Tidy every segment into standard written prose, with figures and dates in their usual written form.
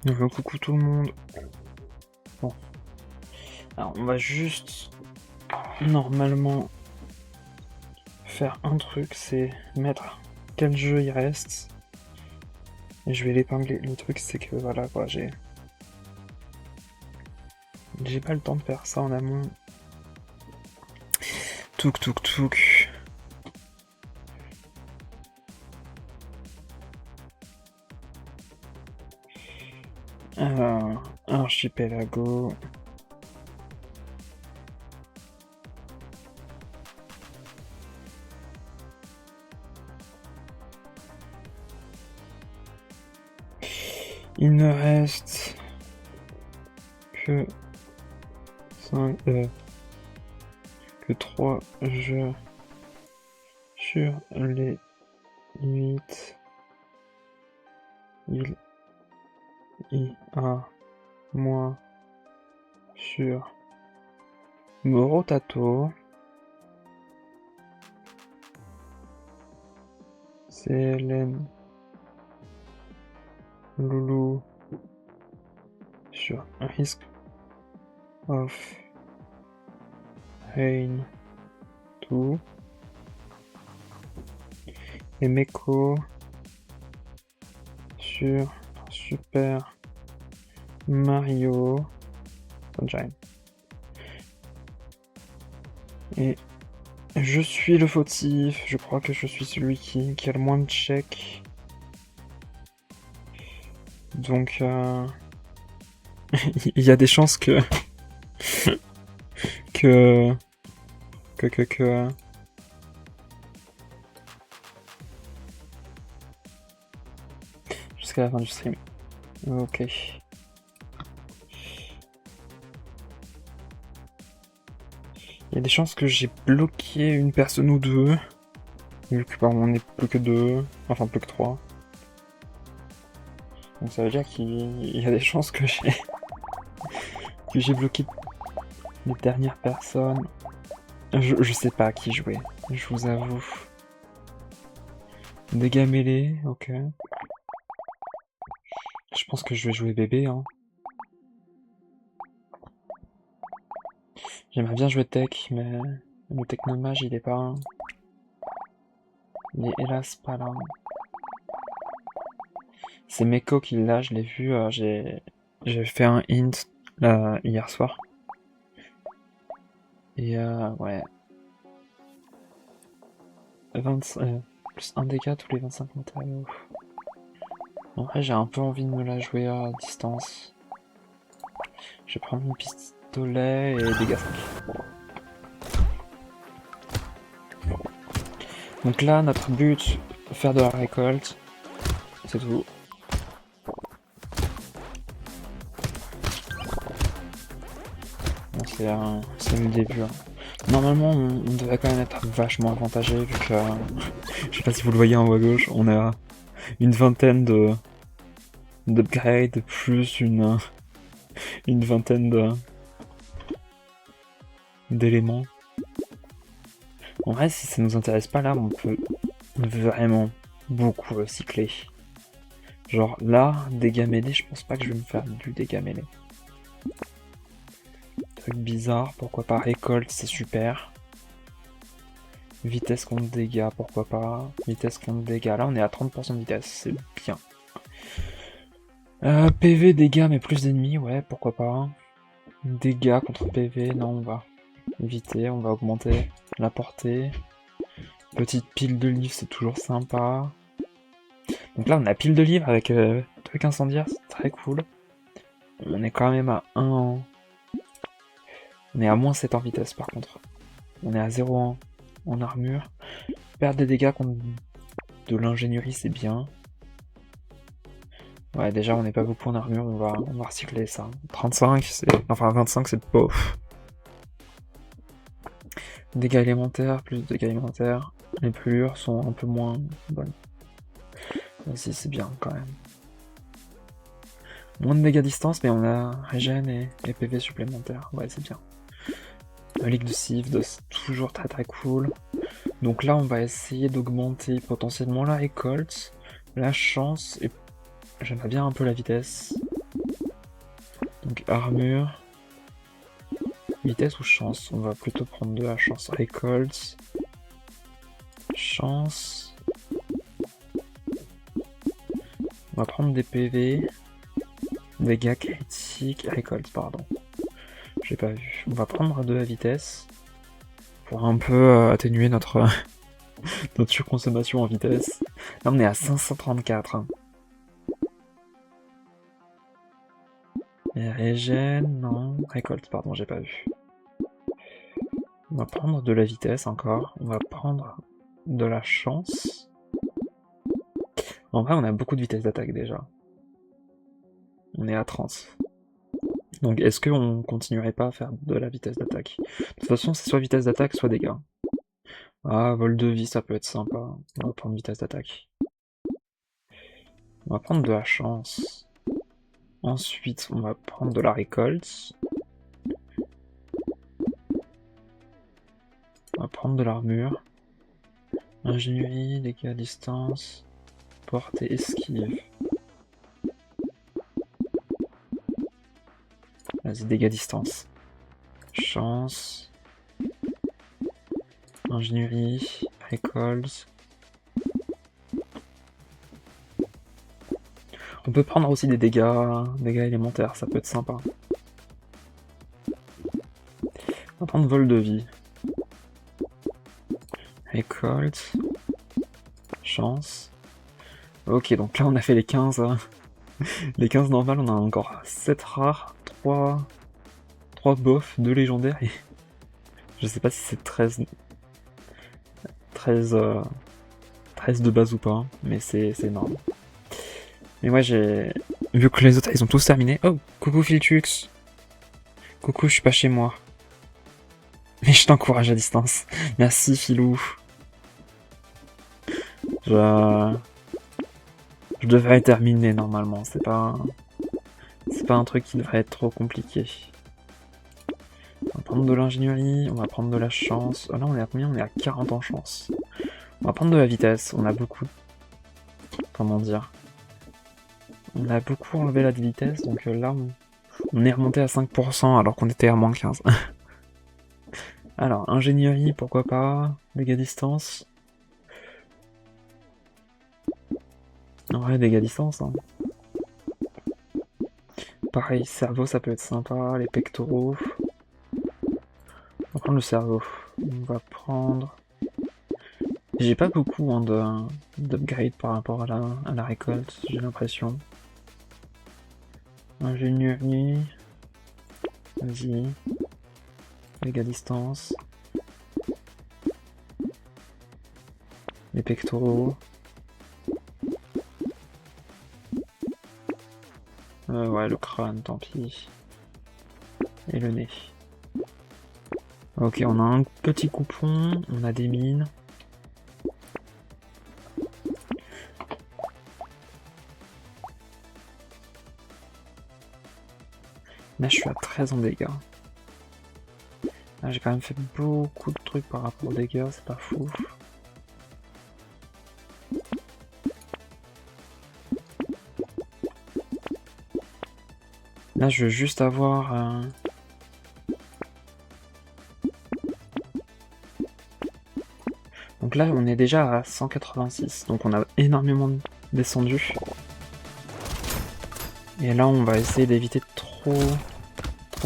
Coucou tout le monde. Bon. Alors on va juste normalement faire un truc, c'est mettre quel jeu il reste. Et je vais l'épingler. Le truc c'est que voilà quoi, j'ai pas le temps de faire ça en amont. Touk touk touk. Archipelago. Il ne reste que 3 jeux sur les 8. Il y a moi sur Morotato, CLN Loulou sur Risk of Rain 2 et Meko sur Super Mario Sunshine. Et je suis le fautif, je crois que je suis celui qui a le moins de chèques. Donc il y a des chances que jusqu'à la fin du stream. Ok. Il y a des chances que j'ai bloqué une personne ou deux. Vu que on n'est plus que 2, enfin plus que 3. Donc ça veut dire qu'il y a des chances que j'ai bloqué les dernières personnes. Je sais pas à qui jouer, je vous avoue. Dégâts mêlés, ok. Je pense que je vais jouer bébé, hein. J'aimerais bien jouer tech, mais le technomage il est pas... Il est hélas pas là. C'est Meko qui l'a, je l'ai vu, j'ai fait un hint hier soir. Et ouais. 25, plus 1 dégât tous les 25 matériaux. En vrai, j'ai un peu envie de me la jouer à distance. Je vais prendre mon pistolet et dégâts 5. Donc là, notre but, faire de la récolte. C'est tout. Bon, c'est le début. Hein. Normalement, on devrait quand même être vachement avantagé vu que... je sais pas si vous le voyez en haut à gauche, on a une vingtaine d'upgrades plus une vingtaine d'éléments. En vrai, si ça nous intéresse pas là, on peut vraiment beaucoup recycler. Genre là, dégâts mêlés, je pense pas que je vais me faire du dégâts mêlés. Truc bizarre, pourquoi pas récolte, c'est super. Vitesse contre dégâts, pourquoi pas. Vitesse contre dégâts, là on est à 30% de vitesse, c'est bien. PV, dégâts, mais plus d'ennemis, ouais, pourquoi pas. Dégâts contre PV, non, on va éviter, on va augmenter la portée. Petite pile de livres, c'est toujours sympa. Donc là, on a pile de livres avec truc incendiaire, c'est très cool. On est quand même à 1... On est à moins 7 en vitesse par contre. On est à 0 en armure. Perdre des dégâts contre de l'ingénierie, c'est bien. Ouais, déjà, on n'est pas beaucoup en armure, on va recycler ça. 35, c'est... Enfin, 25, c'est bof. Dégâts élémentaires, plus de dégâts élémentaires. Les pelures sont un peu moins bonnes. Ici, c'est bien, quand même. Moins de dégâts distance, mais on a régène et PV supplémentaires. Ouais, c'est bien. Ligue de Sivd, c'est toujours très très cool. Donc là, on va essayer d'augmenter potentiellement la récolte, la chance, et j'aimerais bien un peu la vitesse. Donc armure. Vitesse ou chance? On va plutôt prendre de la chance. Récolte. Chance. On va prendre des PV. Dégâts critiques. Récolte, pardon. J'ai pas vu. On va prendre de la vitesse. Pour un peu atténuer notre, notre surconsommation en vitesse. Là on est à 534. Hein. Et régène, non. Récolte, pardon, j'ai pas vu. On va prendre de la vitesse encore. On va prendre de la chance. En vrai, on a beaucoup de vitesse d'attaque déjà. On est à 30. Donc est-ce qu'on continuerait pas à faire de la vitesse d'attaque? De toute façon, c'est soit vitesse d'attaque, soit dégâts. Ah, vol de vie, ça peut être sympa. On va prendre vitesse d'attaque. On va prendre de la chance. Ensuite, on va prendre de la récolte. On va prendre de l'armure. Ingénierie, dégâts à distance. Portée, esquive. Vas-y, dégâts à distance. Chance. Ingénierie, récolte. On peut prendre aussi des dégâts élémentaires, ça peut être sympa. On va prendre vol de vie. Récolte. Chance. Ok, donc là on a fait les 15. Les 15 normales, on a encore 7 rares, 3 bofs, 2 légendaires et... Je sais pas si c'est 13 de base ou pas, mais c'est énorme. Mais moi j'ai... Vu que les autres ils ont tous terminé... Oh, coucou Filtux. Coucou, je suis pas chez moi. Mais je t'encourage à distance. Merci Filou. Je devrais terminer normalement, c'est pas un truc qui devrait être trop compliqué. On va prendre de l'ingénierie, on va prendre de la chance. Oh là on est à combien? On est à 40 en chance. On va prendre de la vitesse, on a beaucoup... Comment dire? On a beaucoup enlevé la vitesse, donc là on est remonté à 5% alors qu'on était à moins 15. Alors, ingénierie, pourquoi pas? Dégâts distance. Ouais, dégâts distance. Hein. Pareil, cerveau, ça peut être sympa. Les pectoraux. On va prendre le cerveau. On va prendre... J'ai pas beaucoup hein, d'upgrade par rapport à la récolte, j'ai l'impression. Ingénierie. Vas-y. Dégâts distance. Les pectoraux. Ouais, le crâne, tant pis. Et le nez. Ok, on a un petit coupon, on a des mines. Là, je suis à 13 en dégâts. Là, j'ai quand même fait beaucoup de trucs par rapport aux dégâts, c'est pas fou. Là, je veux juste avoir... Donc là, on est déjà à 186, donc on a énormément descendu. Et là, on va essayer d'éviter de trop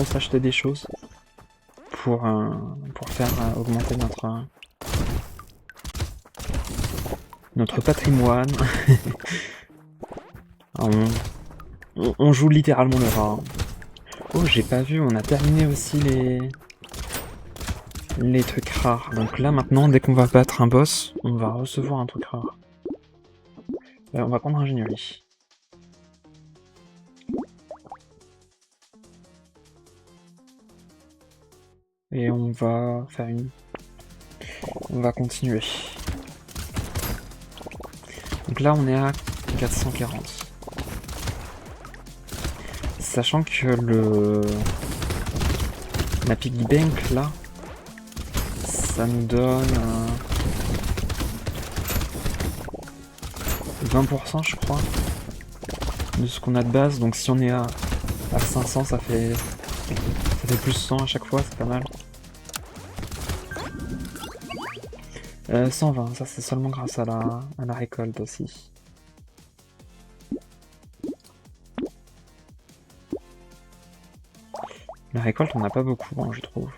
s'acheter des choses pour faire augmenter notre patrimoine. On joue littéralement le rat. Oh, j'ai pas vu, on a terminé aussi les trucs rares. Donc là, maintenant, dès qu'on va battre un boss, on va recevoir un truc rare. On va prendre ingénierie. Et on va faire une... On va continuer. Donc là, on est à 440. Sachant que la piggy bank là, ça nous donne 20% je crois de ce qu'on a de base. Donc si on est à À 500 ça fait plus 100 à chaque fois, c'est pas mal. 120, ça c'est seulement grâce à la récolte aussi. La récolte on n'a pas beaucoup, hein, je trouve.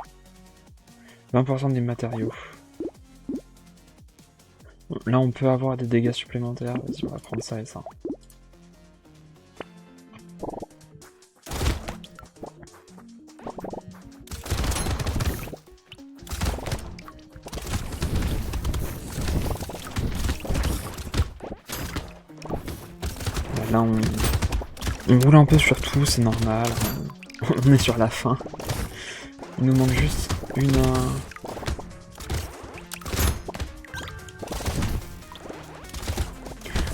20% des matériaux. Là on peut avoir des dégâts supplémentaires, vas-y on va prendre ça et ça. Là on roule un peu sur tout, c'est normal, on est sur la fin. Il nous manque juste une...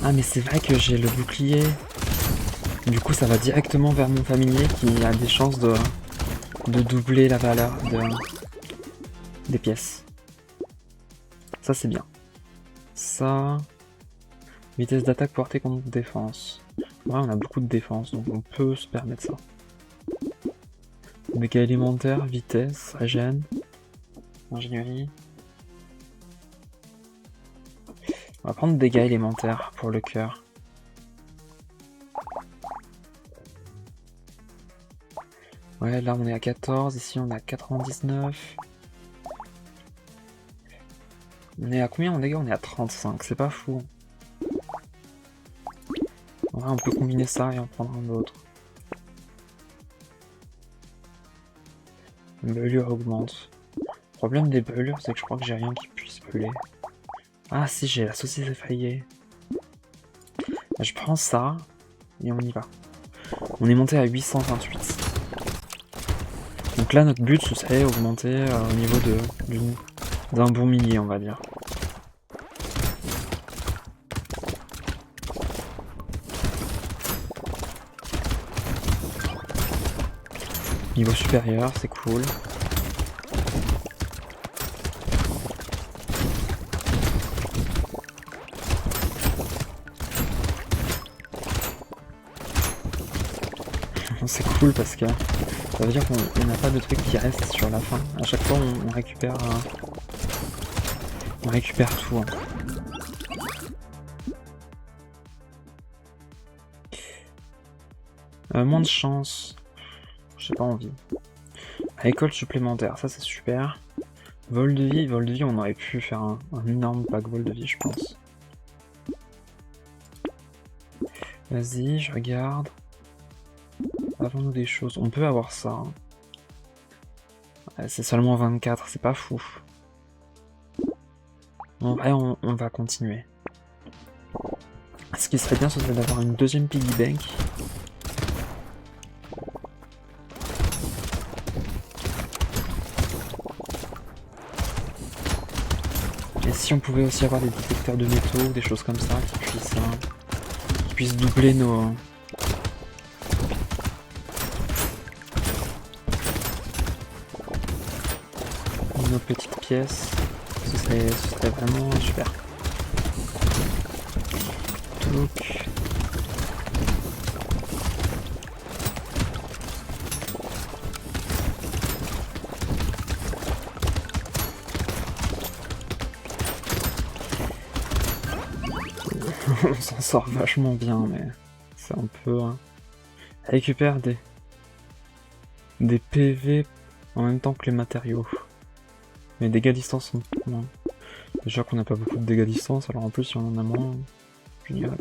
Ah mais c'est vrai que j'ai le bouclier. Du coup ça va directement vers mon familier qui a des chances de doubler la valeur des pièces. Ça c'est bien. Ça... Vitesse d'attaque portée contre défense. Ouais, on a beaucoup de défense, donc on peut se permettre ça. Dégâts élémentaires, vitesse, régène, ingénierie. On va prendre dégâts élémentaires pour le cœur. Ouais, là on est à 14, ici on est à 99. On est à combien en dégâts? On est à 35, c'est pas fou. Ouais, on peut combiner ça et en prendre un autre. Brûlure augmente. Le problème des brûlures, c'est que je crois que j'ai rien qui puisse brûler. Ah si, j'ai la saucisse effrayée. Je prends ça et on y va. On est monté à 828. Donc là, notre but, ce serait augmenter au niveau d'un bon millier, on va dire. Niveau supérieur, c'est cool. C'est cool parce que ça veut dire qu'on n'a pas de trucs qui restent sur la fin. À chaque fois, on récupère tout. Hein. Moins de chance. J'ai pas envie. Récolte supplémentaire, ça c'est super. Vol de vie, on aurait pu faire un énorme pack vol de vie, je pense. Vas-y, je regarde. Avons-nous des choses? On peut avoir ça. Hein. C'est seulement 24, c'est pas fou. En vrai, on va continuer. Ce qui serait bien, ce serait d'avoir une deuxième piggy bank. Et si on pouvait aussi avoir des détecteurs de métaux, des choses comme ça, qui puissent doubler nos petites pièces, ce serait vraiment super. Donc... on s'en sort vachement bien, mais c'est un peu... Hein. Récupère des PV en même temps que les matériaux. Mais dégâts à distance sont moins. Déjà qu'on n'a pas beaucoup de dégâts à distance, alors en plus si on en a moins, génial.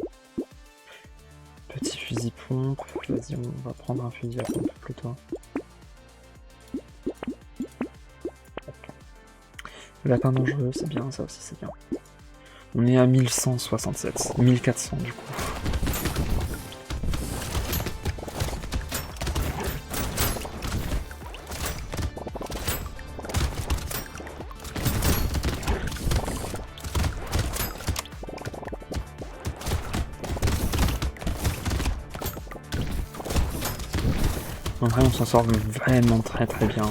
Petit fusil pompe, vas-y on va prendre un fusil à pompe plutôt. Le lapin dangereux, c'est bien, ça aussi c'est bien. On est à 1167, 1400 du coup. En vrai, on s'en sort vraiment très très bien.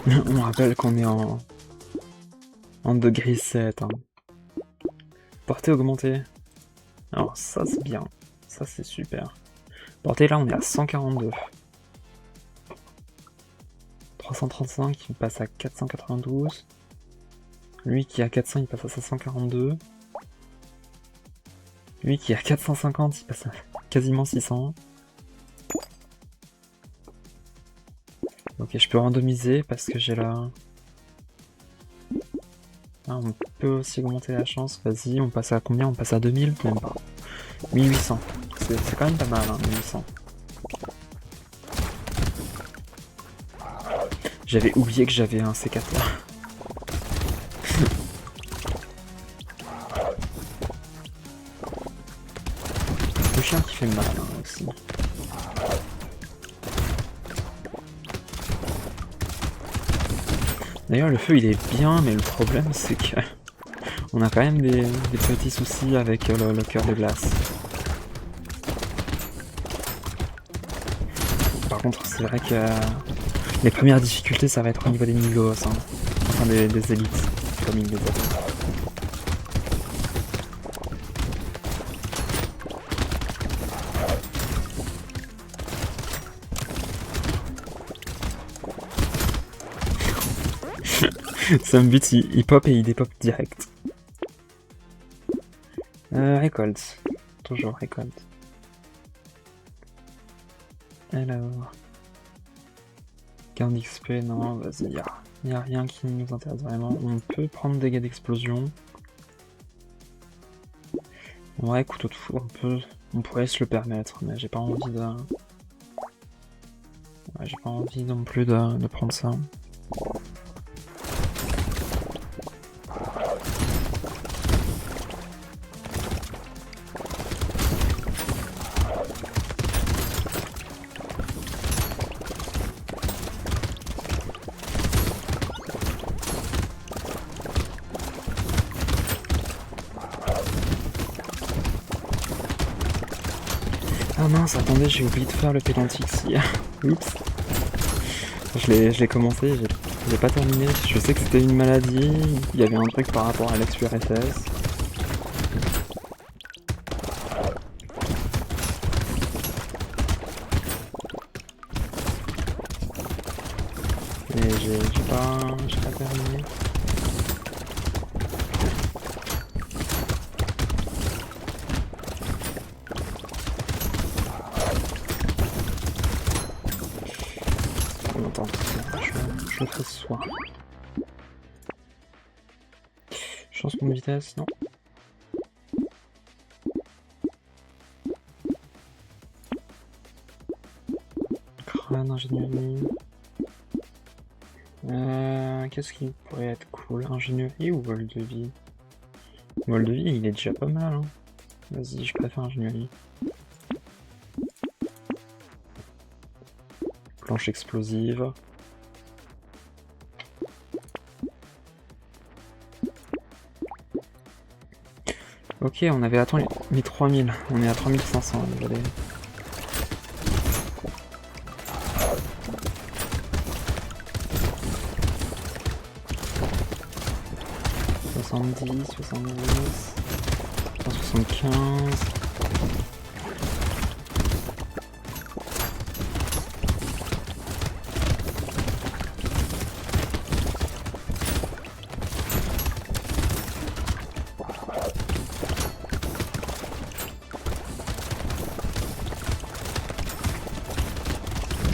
On rappelle qu'on est en degré 7. Hein. Portée augmentée. Alors ça c'est bien. Ça c'est super. Portée là on est à 142. 335 il passe à 492. Lui qui est à 400 il passe à 542. Lui qui est à 450 il passe à quasiment 600. Ok, je peux randomiser parce que j'ai la... Ah, on peut aussi augmenter la chance. Vas-y, on passe à combien? On passe à 2000? Même pas. 1800. C'est quand même pas mal, hein, 1800. J'avais oublié que j'avais un C4 là. Le chien qui fait mal hein, aussi. D'ailleurs le feu il est bien mais le problème c'est que on a quand même des petits soucis avec le cœur de glace. Par contre c'est vrai que les premières difficultés ça va être au niveau des Migos, hein. Enfin des élites comme ils les appellent. C'est un but, il pop et il dépop direct. Récolte. Toujours récolte. Alors... Gain d'XP, non, vas-y, y a rien qui nous intéresse vraiment. On peut prendre dégâts d'explosion. Ouais, couteau de foudre, on pourrait se le permettre, mais j'ai pas envie de... Ouais, j'ai pas envie non plus de prendre ça. Ah mince, attendez, j'ai oublié de faire le pénalty ici. Oups. Je l'ai commencé, je l'ai pas terminé. Je sais que c'était une maladie, il y avait un truc par rapport à l'ex-URSS. Mais j'ai pas terminé. Attends, je le fais ce soir. Changement de vitesse, non. Crâne, ingénierie. Qu'est-ce qui pourrait être cool? Ingénierie ou vol de vie? Vol de vie, il est déjà pas mal. Hein. Vas-y, je préfère ingénierie. Planche explosive. Ok, on avait attendu les 3000, on est à 3500. Regardez. ...70, 70... 175...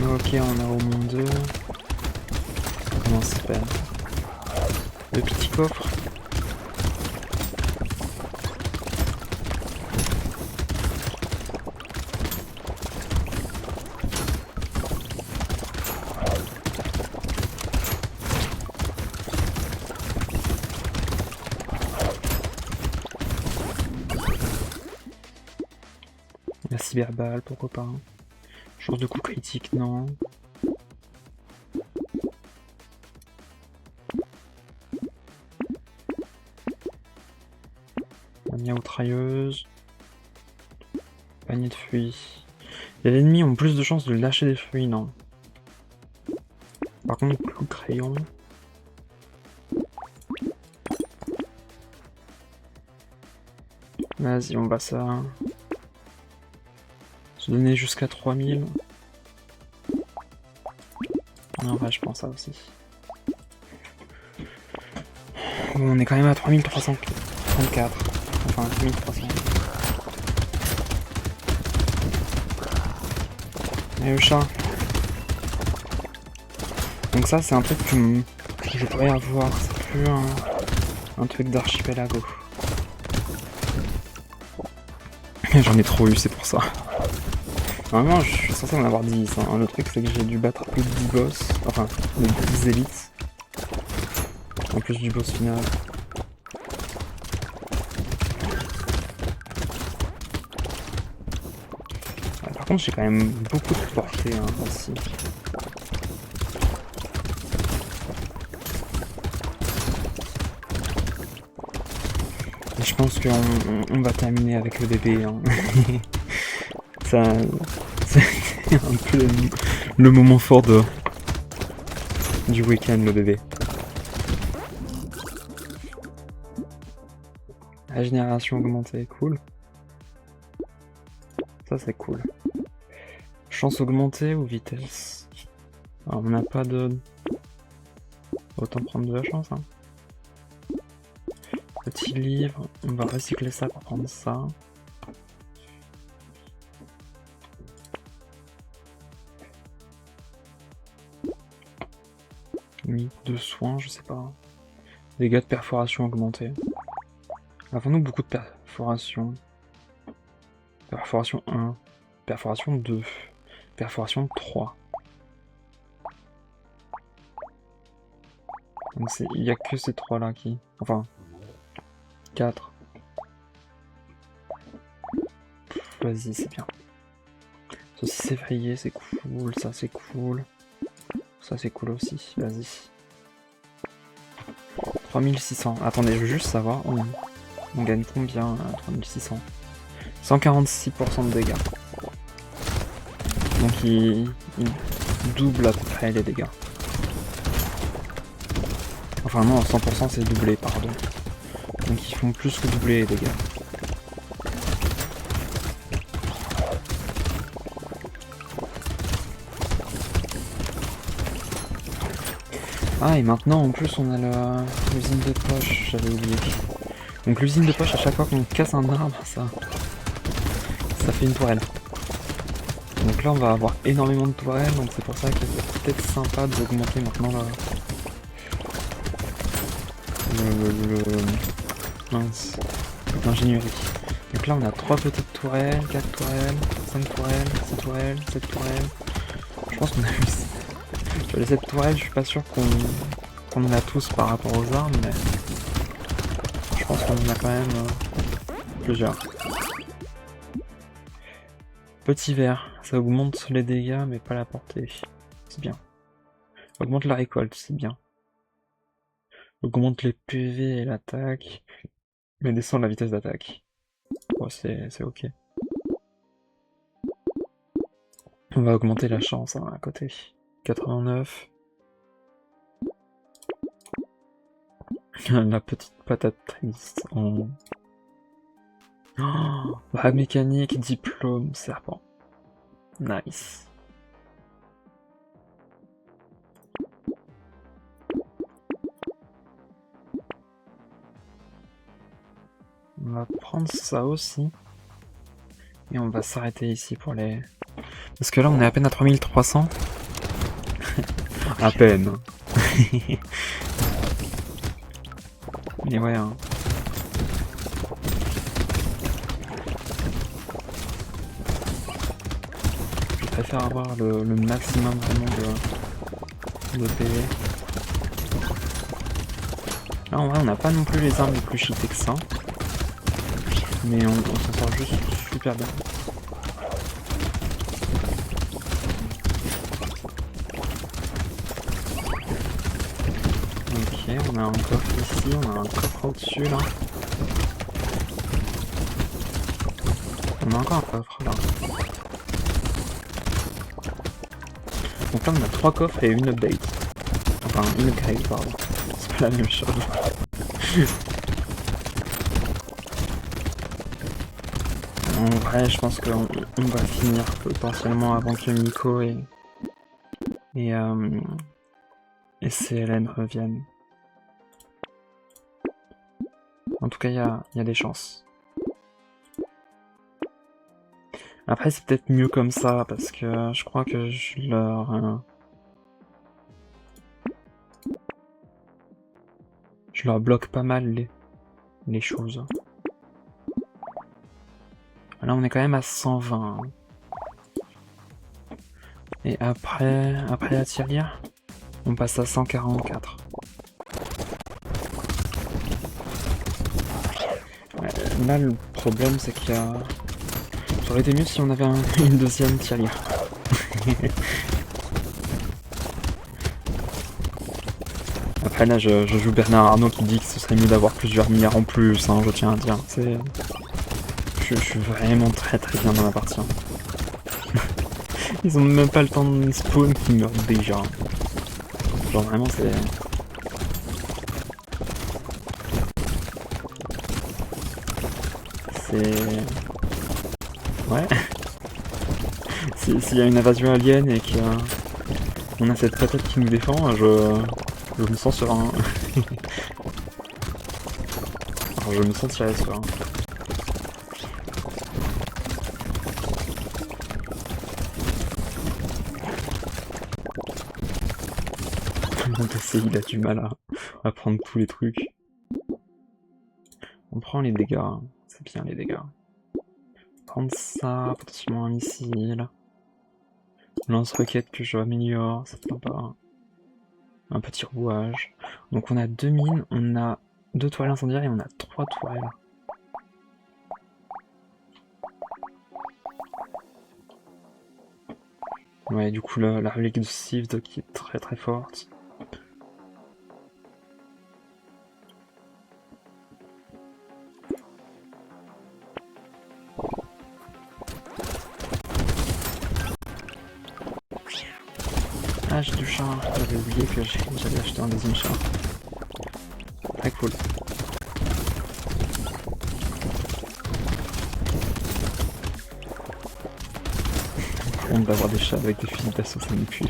Ok, on a au moins 2. Comment ça s'appelle? Le petit coffre. La cyberballe, pourquoi pas. Chose de coup critique, non. La miaoutrailleuse. Panier de fruits. Les ennemis ont plus de chances de lâcher des fruits, non. Par contre, le crayon. Vas-y, on va ça. Se donner jusqu'à 3000. En vrai, je pense ça aussi. Bon, on est quand même à 3334. Enfin, 3300. Et le chat. Donc ça, c'est un truc que je pourrais avoir. C'est plus un truc d'archipelago. J'en ai trop eu, c'est pour ça. Normalement, je suis censé en avoir 10. Hein. Le truc, c'est que j'ai dû battre plus de 10 boss. Enfin, de 10 élites. En plus du boss final. Par contre, j'ai quand même beaucoup de portée hein, aussi. Et je pense qu'on va terminer avec le bébé. Hein. Ça, c'est un peu le moment fort du week-end, le bébé. La génération augmentée, cool. Ça c'est cool. Chance augmentée ou vitesse? Alors, on n'a pas de... Autant prendre de la chance. Hein. Petit livre, on va recycler ça pour prendre ça. Mythe de soins, je sais pas. Dégâts de perforation augmentés. Avons-nous beaucoup de perforation? Perforation 1, perforation 2, perforation 3. Donc il n'y a que ces trois là qui... Enfin... 4. Vas-y, c'est bien. Saucisse effrayée, c'est cool, ça c'est cool. Ça c'est cool aussi, vas-y. 3600. Attendez, je veux juste savoir, on gagne combien à 3600? 146% de dégâts. Donc il double à peu près les dégâts. Enfin non, 100% c'est doublé, pardon. Donc ils font plus que doubler les dégâts. Ah et maintenant en plus on a l'usine de poche, j'avais oublié. Donc l'usine de poche, à chaque fois qu'on casse un arbre, ça fait une tourelle. Donc là on va avoir énormément de tourelles, donc c'est pour ça que c'est peut-être sympa d'augmenter maintenant l'ingénierie. Donc là on a 3 petites tourelles, 4 tourelles, 5 tourelles, 6 tourelles, 7 tourelles. Je pense qu'on a eu... Sur les 7 tourelles, je suis pas sûr qu'on en a tous par rapport aux armes, mais je pense qu'on en a quand même plusieurs. Petit verre, ça augmente les dégâts mais pas la portée. C'est bien. Augmente la récolte, c'est bien. Augmente les PV et l'attaque, mais descend la vitesse d'attaque. Bon, c'est ok. On va augmenter la chance hein, à côté. 89. La petite patate triste en... Oh, bague mécanique, diplôme, serpent. Nice. On va prendre ça aussi. Et on va s'arrêter ici pour les... Parce que là on est à peine à 3300. À peine. Mais ouais. Hein. Je préfère avoir le maximum vraiment de PV. Là en vrai on n'a pas non plus les armes les plus cheatées que ça. Mais on s'en sort juste super bien. Ok, on a un coffre ici, on a un coffre au-dessus là. On a encore un coffre là. Donc là on a 3 coffres et une update. Enfin, une upgrade, pardon. C'est pas la même chose. En vrai, je pense qu'on va finir potentiellement avant que Nico et, euh, et CLN reviennent. En tout cas, il y a des chances. Après, c'est peut-être mieux comme ça, parce que je crois que je leur bloque pas mal les choses. Là, on est quand même à 120. Et après la tirelire, on passe à 144. Ouais, là, le problème, c'est qu'il y a... Ça aurait été mieux si on avait une deuxième tirelire. Après, là, je joue Bernard Arnault qui dit que ce serait mieux d'avoir plusieurs milliards en plus, hein, je tiens à dire. Je suis vraiment très très bien dans la partie. Hein. Ils ont même pas le temps de spawn qui meurent déjà. Genre vraiment c'est... Ouais. S'il y a une invasion alien et qu'on a cette patate qui nous défend, je me sens serein. Alors je me sentirais serein. Mon PC il a du mal à prendre tous les trucs. On prend les dégâts, hein. C'est bien les dégâts. Prendre ça, potentiellement un missile. Lance-roquette que je améliore, c'est sympa. Un petit rouage. Donc on a 2 mines, on a 2 toiles incendiaires et on a 3 toiles. Ouais, du coup la relique de Sivd qui est très très forte. Ah, j'ai du char, j'avais oublié que j'allais acheter un deuxième char. Très cool. Honte d'avoir des chats avec des fusils d'assaut, ça me pue.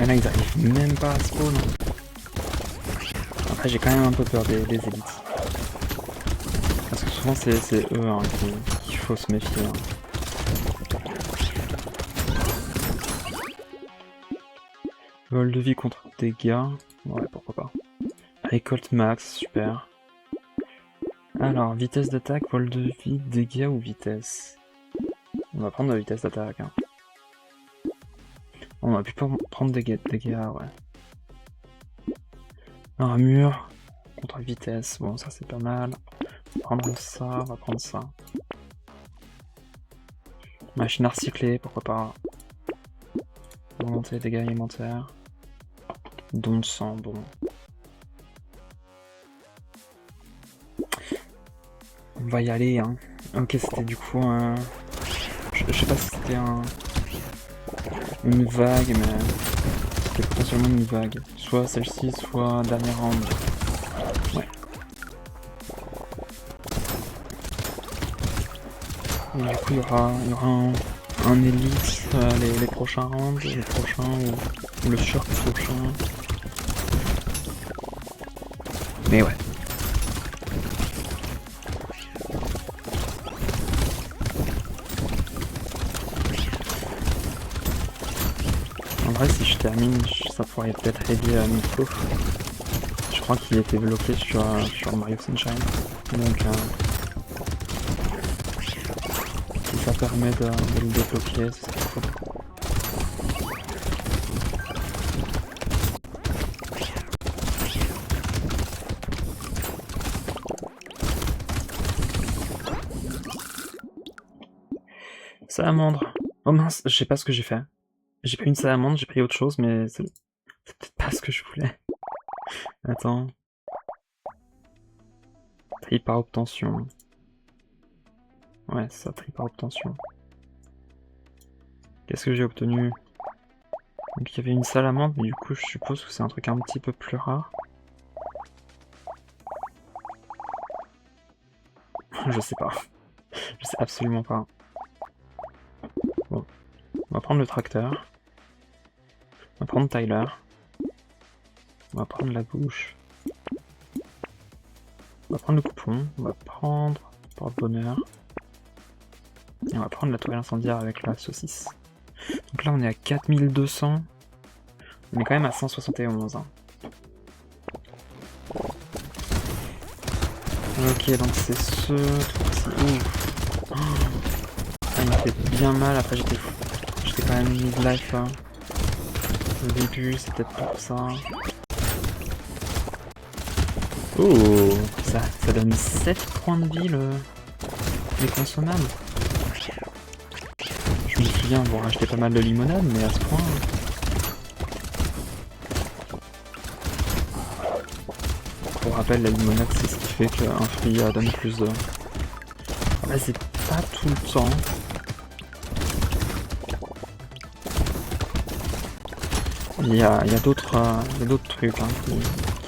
Là, ils arrivent même pas à spawn. Après, j'ai quand même un peu peur des élites. Parce que souvent, c'est eux hein, qu'il faut se méfier. Hein. Vol de vie contre dégâts. Ouais, pourquoi pas. Récolte max, super. Alors, vitesse d'attaque, vol de vie, dégâts ou vitesse? On va prendre la vitesse d'attaque. Hein. On va plus prendre dégâts, ouais. Armure contre vitesse, bon ça c'est pas mal. On va prendre ça, on va prendre ça. Machine à recycler, pourquoi pas. Augmenter dégâts alimentaires. Don de sang, bon. On va y aller, hein. Ok, c'était du coup un... Je sais pas si c'était une vague, mais c'était potentiellement une vague. Soit celle-ci, soit dernier round. Ouais. Et du coup, il y aura un élite les prochains rounds, les prochains ou le prochain. Mais ouais. En vrai, si je termine, ça pourrait peut-être aider à Nico. Je crois qu'il était bloqué sur Mario Sunshine. Donc, si ça permet de le débloquer, ce serait cool. Salamandre. Oh mince, je sais pas ce que j'ai fait. J'ai pris une salamandre, j'ai pris autre chose, mais c'est peut-être pas ce que je voulais. Attends. Tri par obtention. Ouais, c'est ça, tri par obtention. Qu'est-ce que j'ai obtenu? Donc il y avait une salamandre, mais du coup je suppose que c'est un truc un petit peu plus rare. Je sais pas. Je sais absolument pas. Bon. On va prendre le tracteur. On va prendre Tyler. On va prendre la bouche. On va prendre le coupon. On va prendre porte-bonheur. Et on va prendre la toile incendiaire avec la saucisse. Donc là on est à 4200. On est quand même à 171. Hein. Ok, donc c'est ce truc-ci. Ah, il me fait bien mal. Après j'étais quand même mid-life. Hein. Au début, c'est peut-être pour ça. Oh, ça donne 7 points de vie les consommables. Je me souviens avoir acheté pas mal de limonade, mais à ce point. Pour rappel, la limonade c'est ce qui fait qu'un fruit donne plus de. Là, c'est pas tout le temps. Il y a d'autres trucs hein, qui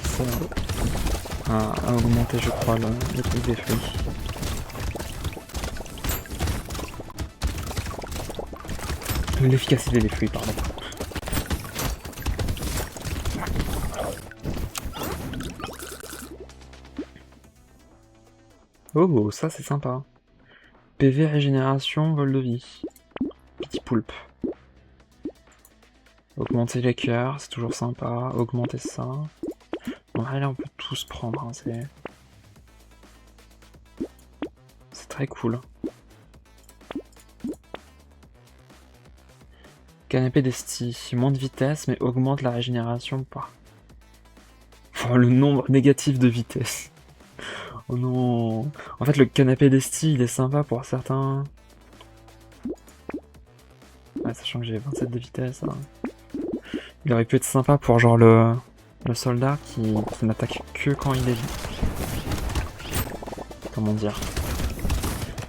servent à augmenter, je crois, le truc des fruits. L'efficacité des fruits, pardon. Oh, ça c'est sympa. PV régénération, vol de vie. Petit poulpe. Augmenter les cœurs, c'est toujours sympa. Augmenter ça. Bon, allez, on peut tous prendre, hein, c'est très cool. Canapé d'esti, moins de vitesse, mais augmente la régénération par... Oh, le nombre négatif de vitesse. Oh non. En fait, le canapé d'esti, il est sympa pour certains... Ouais, sachant que j'ai 27 de vitesse. Hein. Il aurait pu être sympa pour genre le soldat qui n'attaque que quand il est... Comment dire?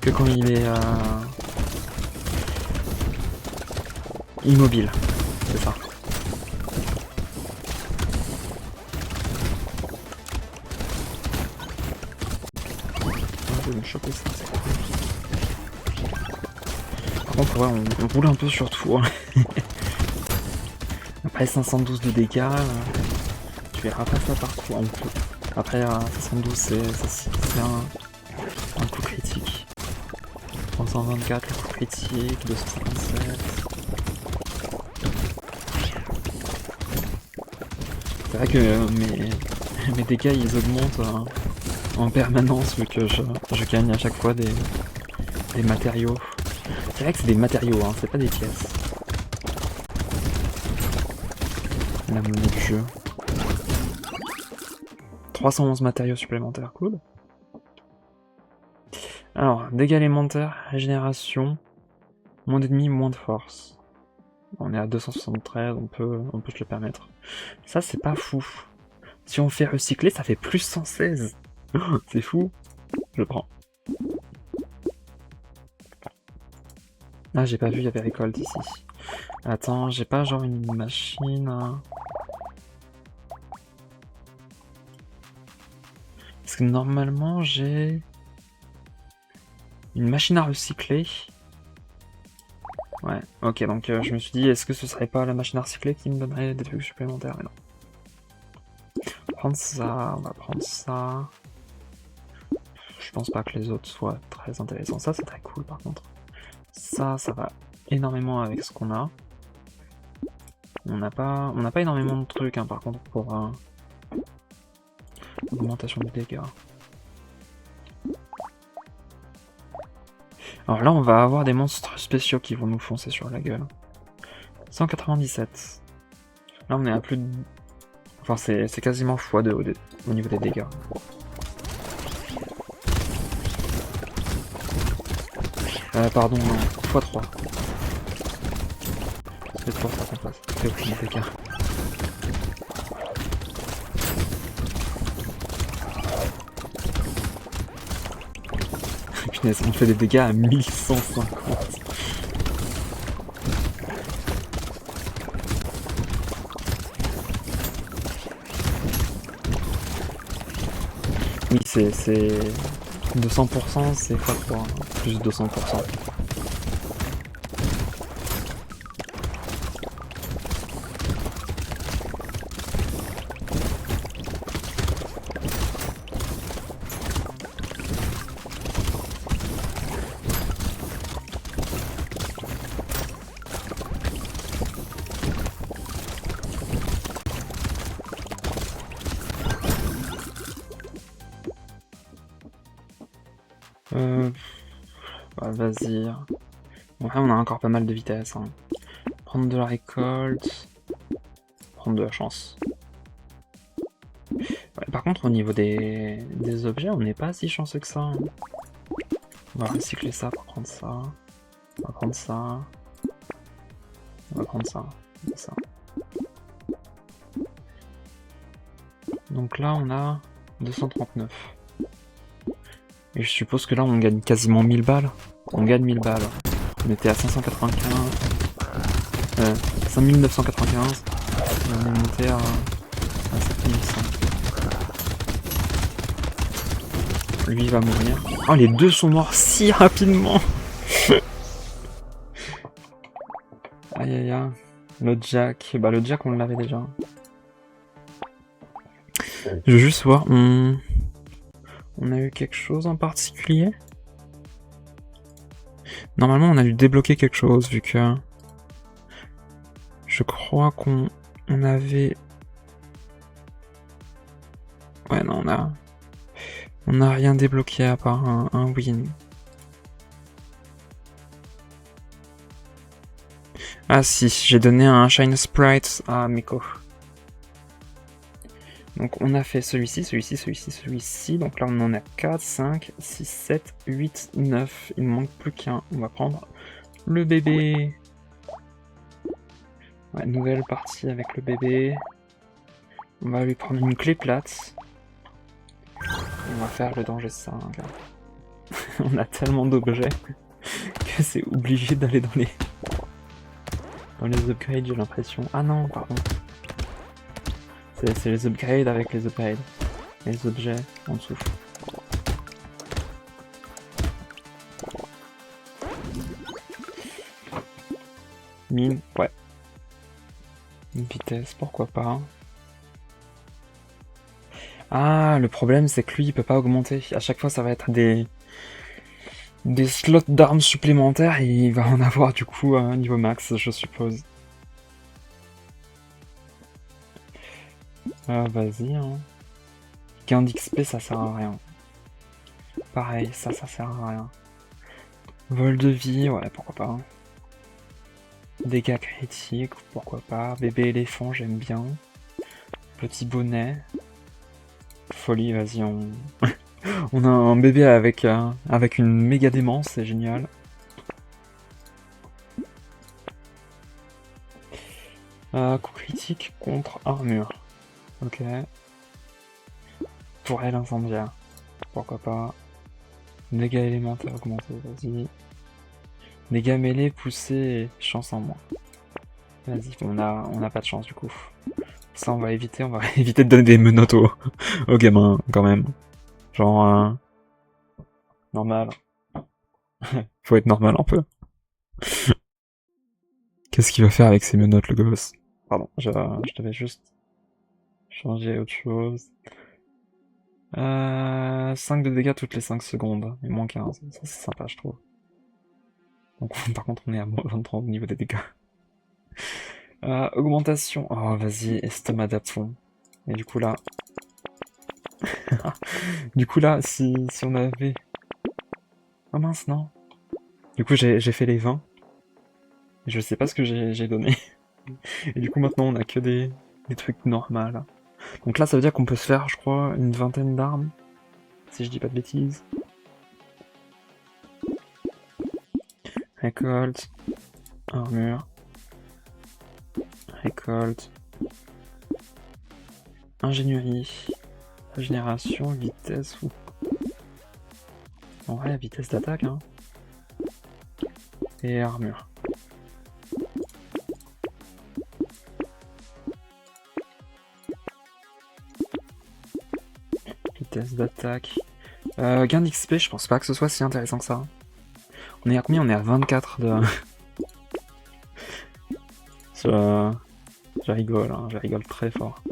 Que quand il est... immobile. C'est ça. Je vais me choper ça, c'est cool. Par contre, ouais, on roule un peu sur tout. Hein. Après 512 de dégâts, tu verras pas ça partout. Après 512, c'est un coup critique. 324 le coup critique, 257. C'est vrai que mes dégâts ils augmentent en permanence vu que je gagne à chaque fois des matériaux. C'est vrai que c'est des matériaux, hein, c'est pas des pièces. La monnaie du jeu. 311 matériaux supplémentaires, cool. Alors, dégâts élémentaires, régénération, moins d'ennemis, moins de force. On est à 273, on peut se le permettre. Ça, c'est pas fou. Si on fait recycler, ça fait plus 116. C'est fou. Je prends. Ah, j'ai pas vu, il y avait récolte ici. Attends, j'ai pas genre une machine... Parce que normalement, j'ai... une machine à recycler. Ouais, ok, donc je me suis dit, est-ce que ce serait pas la machine à recycler qui me donnerait des trucs supplémentaires? Mais non. On va prendre ça, on va prendre ça. Je pense pas que les autres soient très intéressants. Ça, c'est très cool par contre. Ça va énormément avec ce qu'on a. On n'a pas énormément de trucs, hein, par contre, pour augmentation des dégâts. Alors là, on va avoir des monstres spéciaux qui vont nous foncer sur la gueule. 197. Là, on est à plus de... Enfin, c'est quasiment x2 au niveau des dégâts. Pardon, non, x3. C'est pour ça qu'on passe. C'est aucun dégâts. Punaise, on fait des dégâts à 1150. Oui, c'est 200%, c'est x3, hein. Plus 200%. Bah, vas-y. Bon, là, on a encore pas mal de vitesse. Hein. Prendre de la récolte. Prendre de la chance. Ouais, par contre, au niveau des objets, on n'est pas si chanceux que ça. Hein. On va recycler ça pour prendre ça. On va prendre ça. On va prendre ça. Ça. Donc là, on a 239. Et je suppose que là, on gagne quasiment 1000 balles. On gagne 1000 balles. On était à 595. 5995. Et on est monté à 7100. Lui, il va mourir. Oh, les deux sont morts si rapidement. Aïe aïe aïe. Le Jack. Bah, le Jack, on l'avait déjà. Je veux juste voir. On a eu quelque chose en particulier? Normalement, on a dû débloquer quelque chose, vu que... Je crois qu'on avait... Ouais, non, on n'a rien débloqué à part un win. Ah si, j'ai donné un Shine Sprite à Miko. Donc on a fait celui-ci, celui-ci, celui-ci, celui-ci. Donc là on en a 4, 5, 6, 7, 8, 9. Il ne manque plus qu'un. On va prendre le bébé. Ouais, nouvelle partie avec le bébé. On va lui prendre une clé plate. On va faire le danger 5. On a tellement d'objets que c'est obligé d'aller dans les upgrades, j'ai l'impression. Ah non, pardon. C'est les upgrades avec les upgrades. Les objets en dessous. Mine, ouais. Une vitesse, pourquoi pas. Ah, le problème c'est que lui il peut pas augmenter. À chaque fois ça va être des slots d'armes supplémentaires et il va en avoir du coup à niveau max, je suppose. Vas-y, hein. Gain d'XP, ça sert à rien. Pareil, ça sert à rien. Vol de vie, ouais, pourquoi pas. Dégâts critiques, pourquoi pas. Bébé éléphant, j'aime bien. Petit bonnet. Folie, vas-y, on... on a un bébé avec une méga démence, c'est génial. Coup critique contre armure. Ok. Tourelle incendiaire. Pourquoi pas. Dégâts élémentaires augmentés, vas-y. Dégâts mêlés, poussés, chance en moins. Vas-y, on a pas de chance du coup. Ça on va éviter de donner des menottes aux gamins quand même. Genre normal. Faut être normal un peu. Qu'est-ce qu'il va faire avec ses menottes le gosse? Pardon, je devais juste changer autre chose. 5 de dégâts toutes les 5 secondes, et moins 15. Ça c'est sympa je trouve. Donc par contre on est à moins 23 au niveau des dégâts. Augmentation. Oh vas-y, estomac d'apfond. Et du coup là... du coup là, si on avait... Oh mince, non. Du coup j'ai fait les 20. Je sais pas ce que j'ai donné. Et du coup maintenant on a que des trucs normaux. Donc là ça veut dire qu'on peut se faire, je crois, une vingtaine d'armes. Si je dis pas de bêtises. Récolte. Armure. Récolte. Ingénierie. Régénération, vitesse ou... En vrai, vitesse d'attaque, hein. Et armure. Vitesse d'attaque. Gain d'XP, je pense pas que ce soit si intéressant que ça. On est à combien? On est à 24 de... Je rigole, hein, je rigole très fort.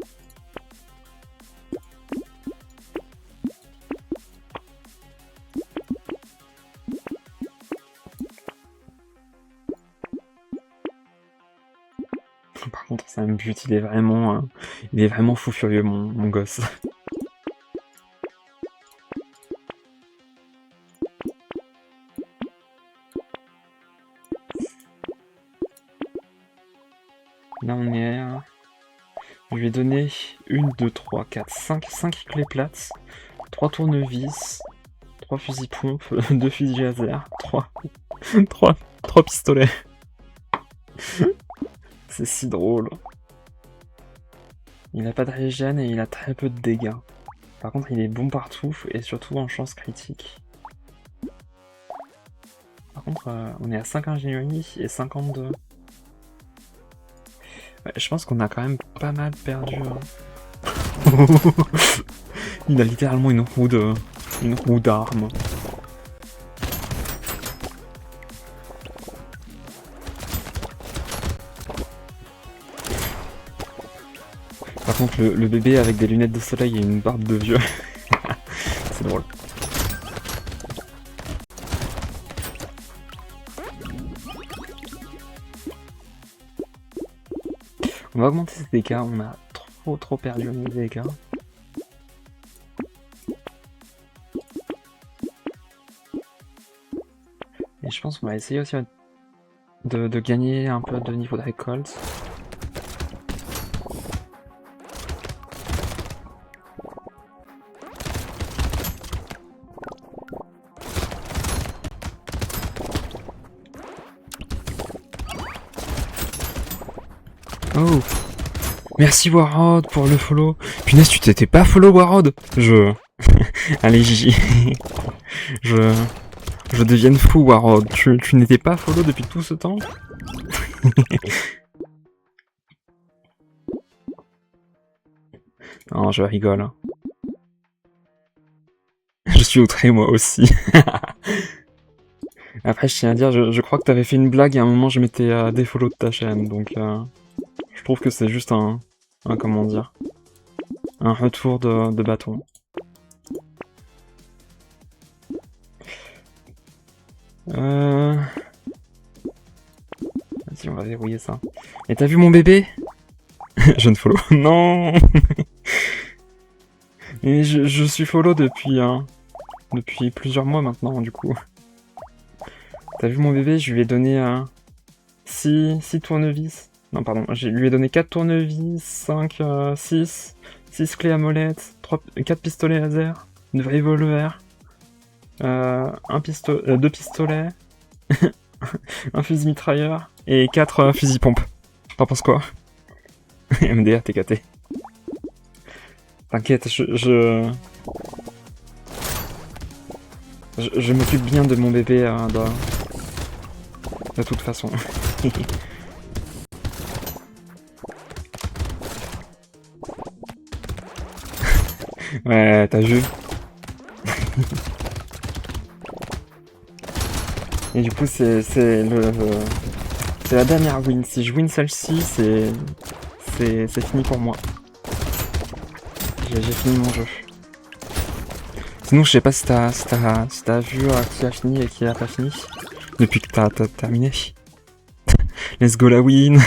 Par contre, c'est un but, il est vraiment fou furieux, mon gosse. Là, on est à... Je lui ai donné 1, 2, 3, 4, 5 clés plates, 3 tournevis, 3 fusils pompes, 2 fusils laser, 3 pistolets. C'est si drôle. Il a pas de régène et il a très peu de dégâts. Par contre, il est bon partout et surtout en chance critique. Par contre, on est à 5 ingénierie et 52. Ouais, je pense qu'on a quand même pas mal perdu. Hein. Il a littéralement une roue d'armes. Par contre, le bébé avec des lunettes de soleil et une barbe de vieux. C'est drôle. On va augmenter ses dégâts, on a trop perdu au niveau des dégâts. Et je pense qu'on va essayer aussi de gagner un peu de niveau de récolte. Oh, merci Warrod pour le follow. Punaise, tu t'étais pas follow Warrod? Allez, Gigi. Je devienne fou Warrod. Tu n'étais pas follow depuis tout ce temps? Non, je rigole. Hein. Je suis outré moi aussi. Après, je tiens à dire, je crois que t'avais fait une blague et à un moment je m'étais défollow de ta chaîne, donc... Je trouve que c'est juste un comment dire, un retour de bâton. Vas-y, on va verrouiller ça. Et t'as vu mon bébé? Je ne follow. Non. Et je suis follow depuis plusieurs mois maintenant, du coup. T'as vu mon bébé? Je lui ai donné 6 tournevis. Non, pardon, je lui ai donné 4 tournevis, 6 clés à molette, 4 pistolets laser, 2 revolvers, 2 pistolets, un fusil mitrailleur et 4 fusils pompes. T'en penses quoi? MDR TKT. T'inquiète, je m'occupe bien de mon bébé de toute façon. Ouais, t'as vu. Et du coup, c'est la dernière win. Si je win celle-ci, c'est fini pour moi. J'ai fini mon jeu. Sinon, je sais pas si t'as vu qui a fini et qui a pas fini. Depuis que t'as terminé. Let's go la win.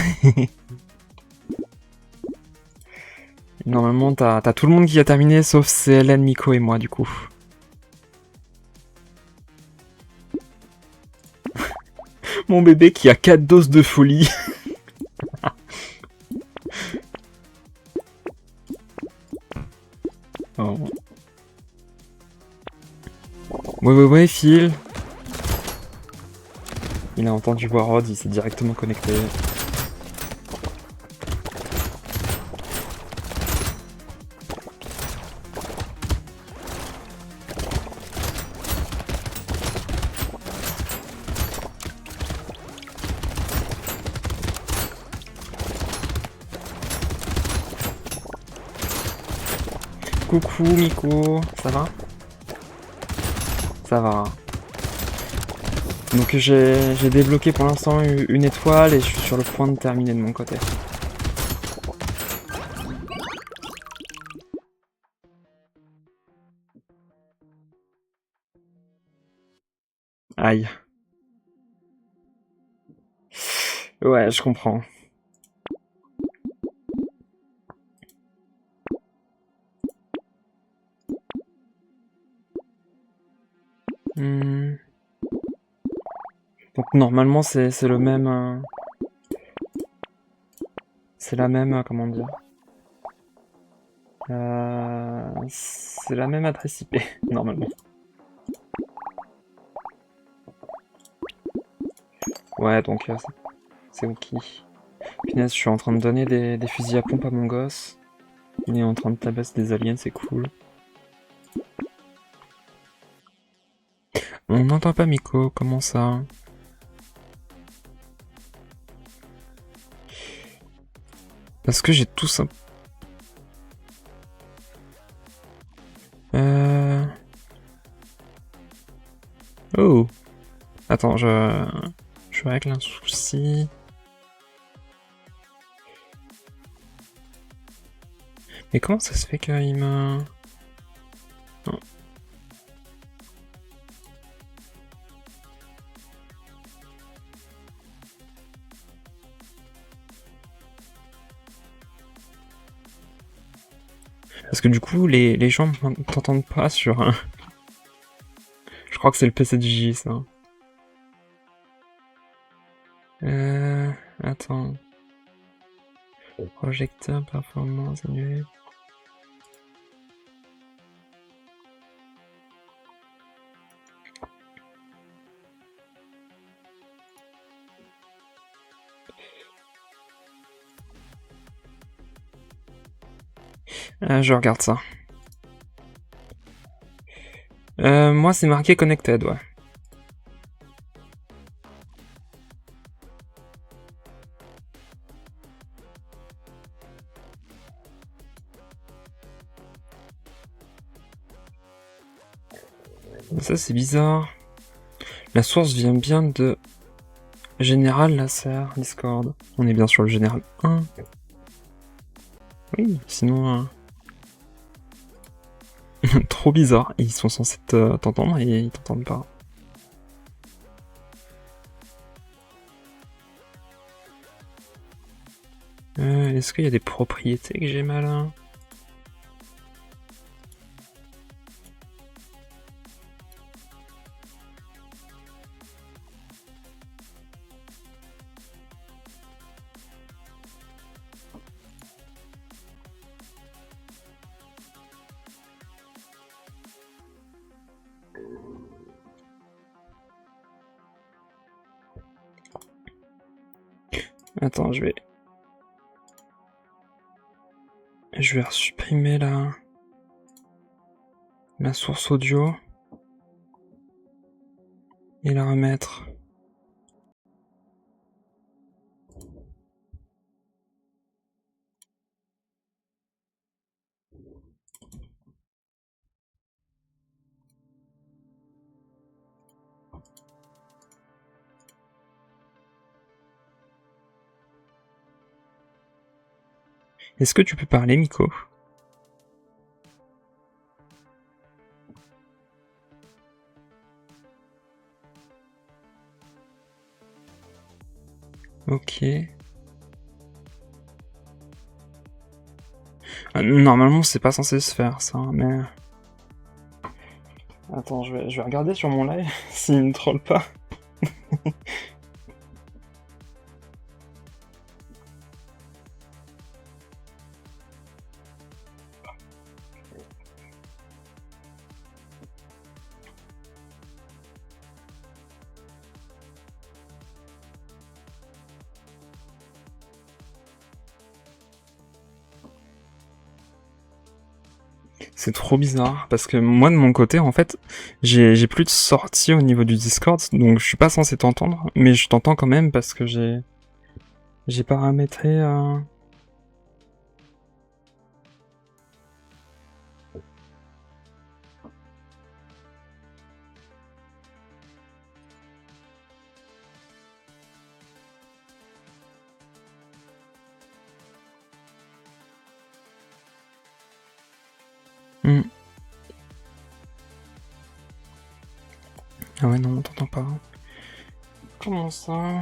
Normalement, t'as tout le monde qui a terminé, sauf CLN, Miko et moi, du coup. Mon bébé qui a 4 doses de folie. Oh. Ouais, Phil. Il a entendu Warrod, il s'est directement connecté. Coucou Miko, ça va? Ça va. Donc j'ai débloqué pour l'instant une étoile et je suis sur le point de terminer de mon côté. Aïe. Ouais, je comprends. Hmm. Donc normalement c'est le même... c'est la même... comment dire c'est la même adresse IP, normalement. Ouais, donc c'est ok. Punaise, je suis en train de donner des fusils à pompe à mon gosse. Il est en train de tabasser des aliens, c'est cool. On n'entend pas Miko, comment ça? Parce que j'ai tout ça. Oh! Attends, je règle un souci. Mais comment ça se fait qu'il me... Non. Parce que du coup, les gens t'entendent pas sur... Je crois que c'est le PC de J, ça. Attends. Projecteur, performance, annulé. Je regarde ça. Moi, c'est marqué connected, ouais. Ça, c'est bizarre. La source vient bien de Général Laser Discord. On est bien sur le Général 1. Oui, sinon... trop bizarre. Ils sont censés t'entendre et ils t'entendent pas. Est-ce qu'il y a des propriétés que j'ai mal, hein? Attends, je vais supprimer la source audio et la remettre. Est-ce que tu peux parler, Miko? Ok. Normalement, c'est pas censé se faire, ça, mais... Attends, je vais regarder sur mon live s'il ne troll pas. C'est trop bizarre, parce que moi, de mon côté, en fait, j'ai plus de sortie au niveau du Discord, donc je suis pas censé t'entendre, mais je t'entends quand même parce que j'ai paramétré... Hmm. Ah ouais, non, on t'entend pas. Comment ça?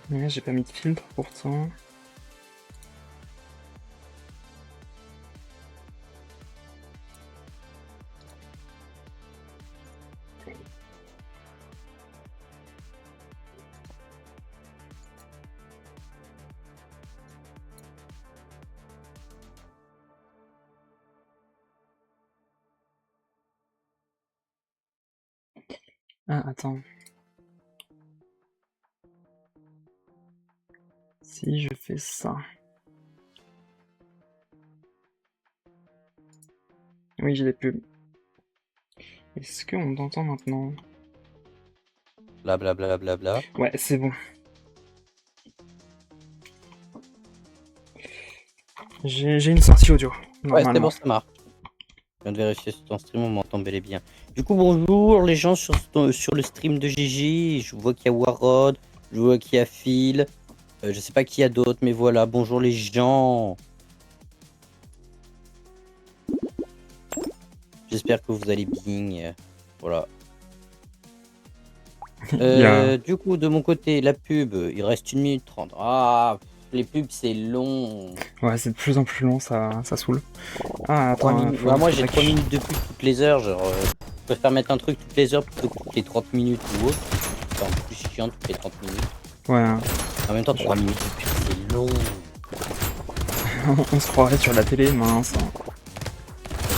Ouais, j'ai pas mis de filtre pourtant. Ah, attends. Si je fais ça... Oui, j'ai des pubs. Est-ce qu'on t'entend maintenant? Blablabla. Bla, bla, bla. Ouais, c'est bon. J'ai une sortie audio, Ouais, c'est normalement. bon, ça marche. Je viens de vérifier sur ton stream, on m'entend bel et bien. Du coup, bonjour les gens sur le stream de Gigi. Je vois qu'il y a Warrod, je vois qu'il y a Phil. Je sais pas qui y a d'autres, mais voilà, bonjour les gens. J'espère que vous allez bien. Voilà. Il y a... Du coup, de mon côté, la pub, il reste 1 minute 30. Ah, les pubs, c'est long. Ouais, c'est de plus en plus long, ça saoule. Ah, 3 attends, minutes. Ouais, moi, j'ai faudrait 3 que minutes de pub toutes les heures. Genre, je préfère mettre un truc toutes les heures plutôt que toutes les 30 minutes ou autre. C'est un peu plus chiant toutes les 30 minutes. Ouais, hein. En même temps, 3 minutes de pub, c'est long. On se croirait sur la télé, mince.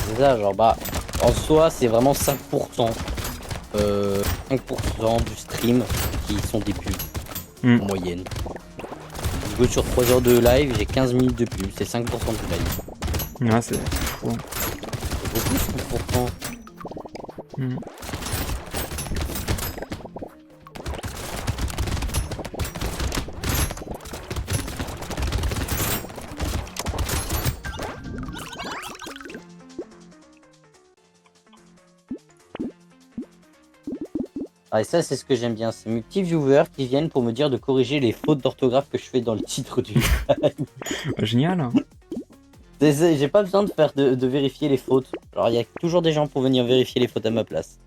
C'est ça, genre, bah, en soi, c'est vraiment 5%. 5% du stream qui sont des pubs, Hmm. en moyenne. Je go sur 3 heures de live, j'ai 15 minutes de pub, c'est 5% du live. Ouais, c'est fou. C'est beaucoup, 5%. Hmm. Ah, et ça, c'est ce que j'aime bien. C'est mes petits viewers qui viennent pour me dire de corriger les fautes d'orthographe que je fais dans le titre du live. Génial. J'ai pas besoin de faire de vérifier les fautes. Alors, il y a toujours des gens pour venir vérifier les fautes à ma place.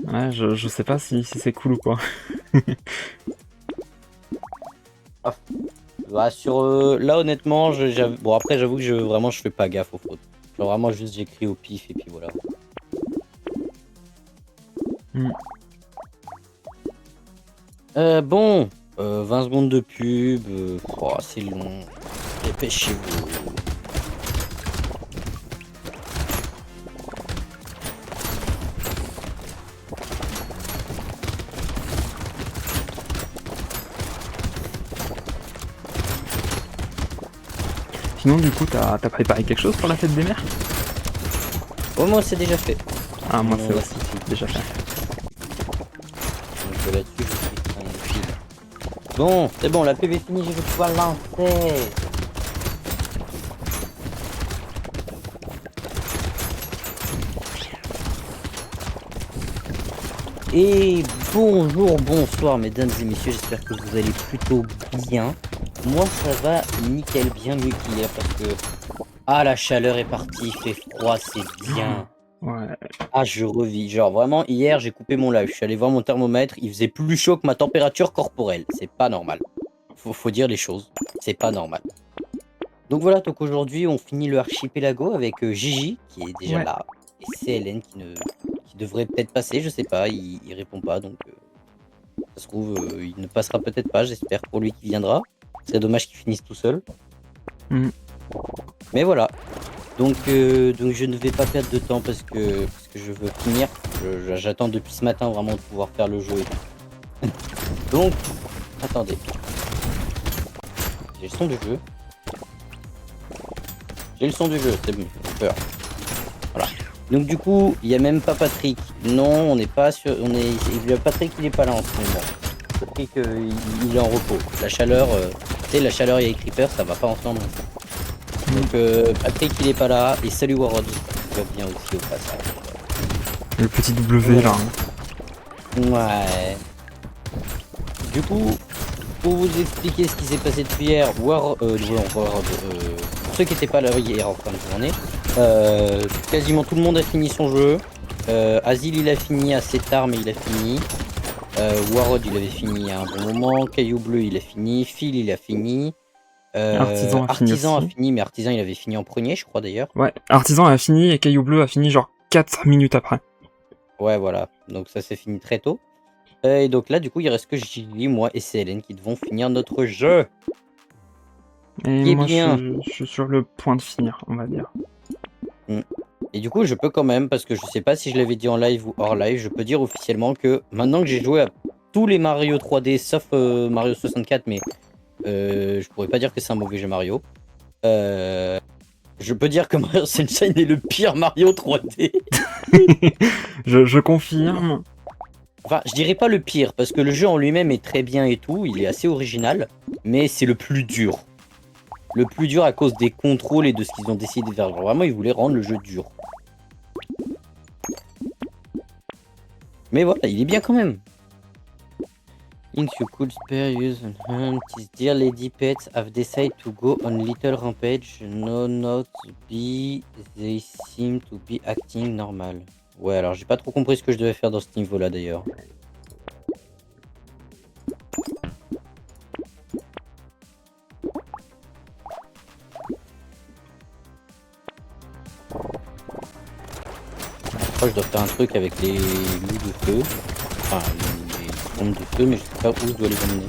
Ouais, je sais pas si c'est cool ou quoi. Bah, là, honnêtement, bon, après, j'avoue que vraiment, je fais pas gaffe aux fautes. Genre, vraiment, juste j'écris au pif et puis voilà. Hmm. Bon, 20 secondes de pub, oh, c'est long. Dépêchez-vous. Sinon, du coup, t'as préparé quelque chose pour la fête des mères? Oh, moi, c'est déjà fait. Ah, moi, Non, c'est là, aussi déjà fait. Donc là-dessus, je suis tranquille. Bon, c'est bon, la pub est finie, je vais pouvoir lancer. Et bonjour, bonsoir mesdames et messieurs, j'espère que vous allez plutôt bien. Moi ça va nickel, bien mieux qu'hier parce que... Ah, la chaleur est partie, il fait froid, c'est bien. Ouais. Ah, je revis. Genre, vraiment, hier, j'ai coupé mon live. Je suis allé voir mon thermomètre. Il faisait plus chaud que ma température corporelle. C'est pas normal. Faut dire les choses. C'est pas normal. Donc voilà, donc aujourd'hui, on finit le archipelago avec Gigi, qui est déjà Ouais. là, et CLN qui devrait peut-être passer, je sais pas, il répond pas, donc ça se trouve, il ne passera peut-être pas, j'espère pour lui qui viendra. C'est dommage qu'il finisse tout seul. Mm. Mais voilà. Donc je ne vais pas perdre de temps parce que je veux finir. J'attends depuis ce matin vraiment de pouvoir faire le jeu. Donc, attendez. J'ai le son du jeu. J'ai le son du jeu, c'est bon, j'ai peur. Voilà. Donc du coup, il n'y a même pas Patrick. Non, on n'est pas sur. Patrick, il est pas là en ce moment. Patrick, il est en repos. La chaleur, tu sais, la chaleur et les creepers, ça va pas ensemble. Donc Patrick, il est pas là. Et salut Warod, qui va bien aussi au passage. Le petit W là. Ouais. Du coup, pour vous expliquer ce qui s'est passé depuis hier, pour ceux qui n'étaient pas là hier en fin de journée, quasiment tout le monde a fini son jeu. Azil il a fini assez tard mais il a fini. Warod il avait fini à un bon moment. Caillou Bleu il a fini. Phil il a fini. Artisan a fini Artisan a aussi. fini, mais Artisan il avait fini en premier je crois d'ailleurs. Ouais, Artisan a fini et Caillou Bleu a fini genre 4 minutes après. Ouais voilà, donc ça s'est fini très tôt. Et donc là du coup il reste que Gilly, moi et CLN qui devons finir notre jeu. Et Qui est moi bien. je suis sur le point de finir, on va dire. Et du coup, je peux quand même, parce que je sais pas si je l'avais dit en live ou hors live, je peux dire officiellement que maintenant que j'ai joué à tous les Mario 3D, sauf Mario 64, mais je pourrais pas dire que c'est un mauvais jeu Mario. Je peux dire que Mario Sunshine est le pire Mario 3D. je confirme. Enfin, je dirais pas le pire, parce que le jeu en lui-même est très bien et tout, il est assez original, mais c'est le plus dur. Le plus dur à cause des contrôles et de ce qu'ils ont décidé de faire. Genre, vraiment, ils voulaient rendre le jeu dur. Mais voilà, il est bien quand même. Think you could spare use and hunt. These dear lady pets have decided to go on little rampage. No, not be. They seem to be acting normal. Ouais, alors j'ai pas trop compris ce que je devais faire dans ce niveau-là d'ailleurs. Je crois que je dois faire un truc avec les loups de feu. Enfin, les trompes de feu, mais je sais pas où je dois les emmener.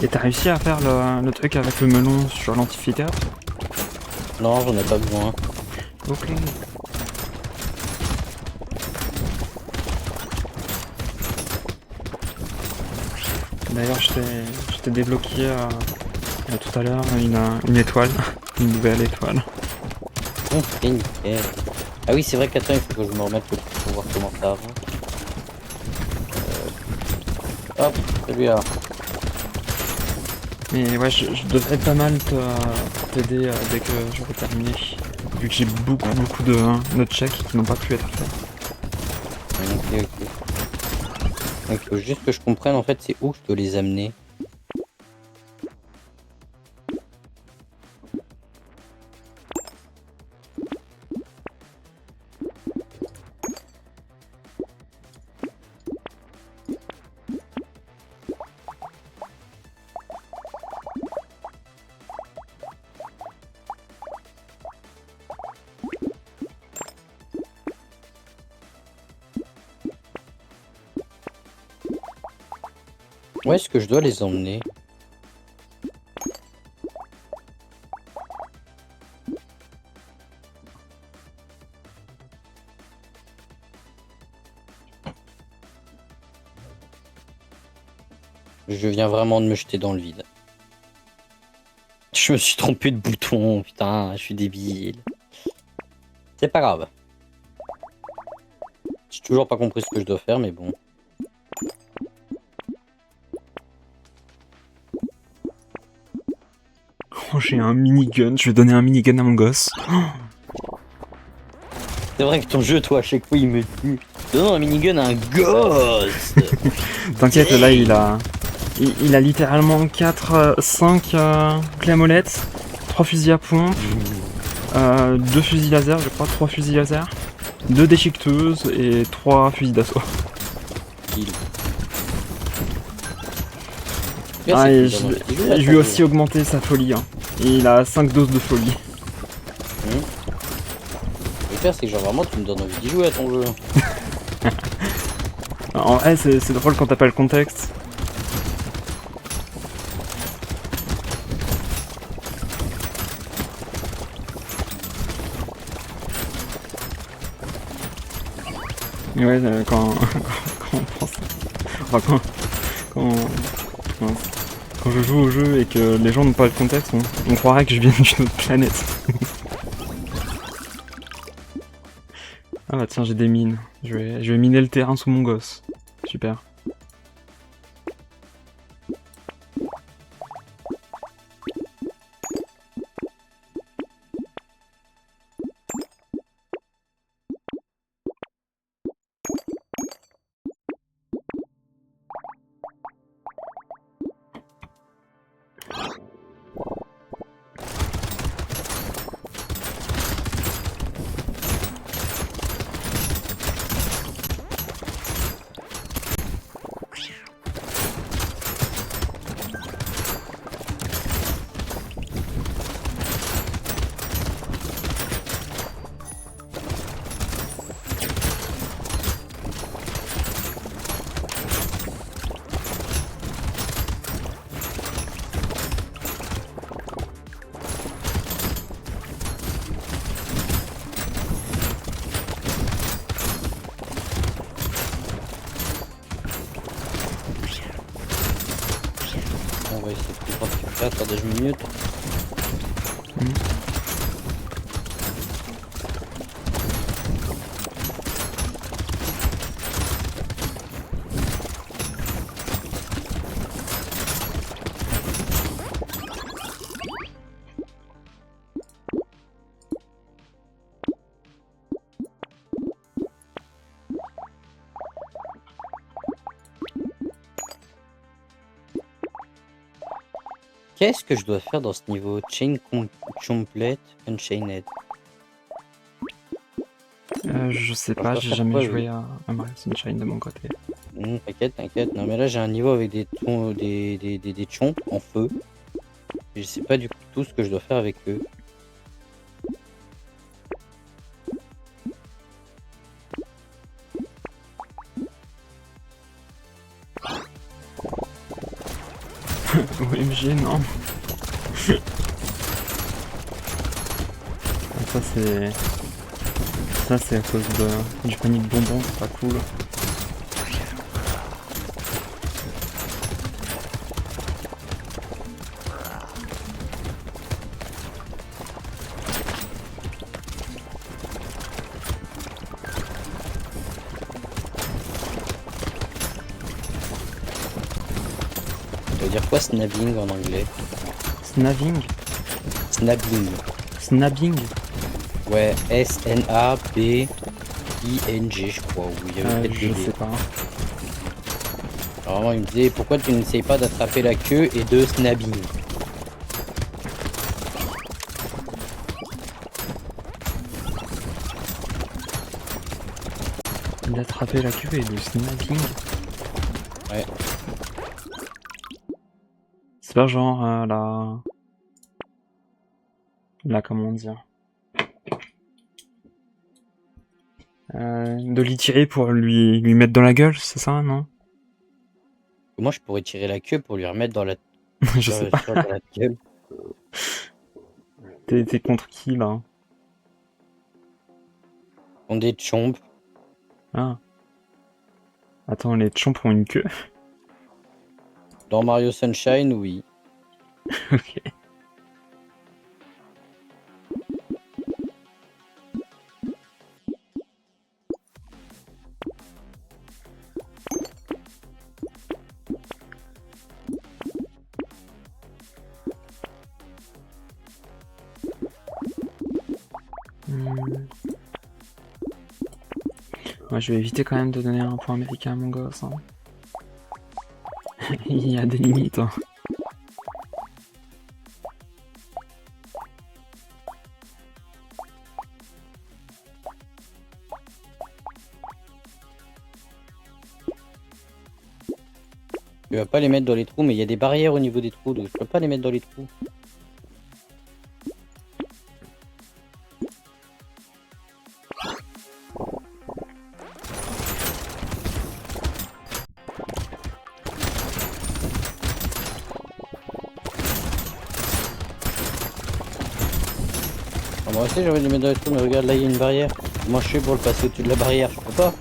Et t'as réussi à faire le truc avec le melon sur l'amplificateur? Non, j'en ai pas besoin. Ok. D'ailleurs, je t'ai débloqué tout à l'heure une étoile, une nouvelle étoile. Ok, nickel. Ah oui, c'est vrai qu'attends, il faut que je me remette pour voir comment ça avance. Hop, celui-là. Mais ouais, je devrais pas mal t'aider dès que j'aurai terminé. Vu que j'ai beaucoup de checks qui n'ont pas pu être faits. Ok. Il faut juste que je comprenne en fait c'est où je dois les amener. Où est-ce que je dois les emmener? Je viens vraiment de me jeter dans le vide. Je me suis trompé de bouton, putain, je suis débile. C'est pas grave. J'ai toujours pas compris ce que je dois faire, mais bon. Oh, j'ai un minigun, je vais donner un minigun à mon gosse. C'est vrai que ton jeu, toi, à chaque fois, il me tue. Donne un minigun à un gosse. T'inquiète, là il a littéralement 5 clés à molette, 3 fusils à pompe, 2 fusils laser, je crois, 3 fusils laser, 2 déchiqueteuses et 3 fusils d'assaut. Ah, et je lui ai aussi augmenté sa folie. Hein. Il a 5 doses de folie. Le pire, c'est que genre vraiment, tu me donnes envie d'y jouer à ton jeu. En vrai, c'est drôle quand t'as pas le contexte. Ouais, quand on pense... Enfin, quand je joue au jeu et que les gens n'ont pas le contexte, on croirait que je viens d'une autre planète. Ah bah tiens, j'ai des mines. Je vais miner le terrain sous mon gosse. Super. On va essayer de prendre ce faire 10 minutes. Qu'est-ce que je dois faire dans ce niveau? Chain complete Unchained. Je sais pas, j'ai jamais joué à Mario Sunshine de mon côté. T'inquiète, t'inquiète. Non mais là j'ai un niveau avec des chomps en feu. Et je sais pas du tout ce que je dois faire avec eux. OMG, non. Ça c'est à cause du panier de bonbons, c'est pas cool. Ça veut dire quoi snabbing en anglais? Snabbing? Snabbing. Snabbing? Ouais, S-N-A-B-I-N-G je crois. Ou il y avait peut-être je sais pas. Alors vraiment il me disait pourquoi tu n'essayes pas d'attraper la queue et de snabbing. D'attraper la queue et du snapping. Ouais. C'est pas genre la comment dire, de l'y tirer pour lui mettre dans la gueule, c'est ça, non? Moi je pourrais tirer la queue pour lui remettre dans la, Je sais pas. dans la gueule. T'es contre qui là? On des chomps. Ah. Attends, les chomps ont une queue? Dans Mario Sunshine, oui. Ok. Ouais, je vais éviter quand même de donner un point américain à mon gosse. Hein. Il y a des limites. Hein. Tu vas pas les mettre dans les trous, mais il y a des barrières au niveau des trous, donc je peux pas les mettre dans les trous. Ah, moi aussi j'ai envie de les mettre dans les trous, mais regarde là il y a une barrière. Moi je suis pour le passer au-dessus de la barrière, je peux pas.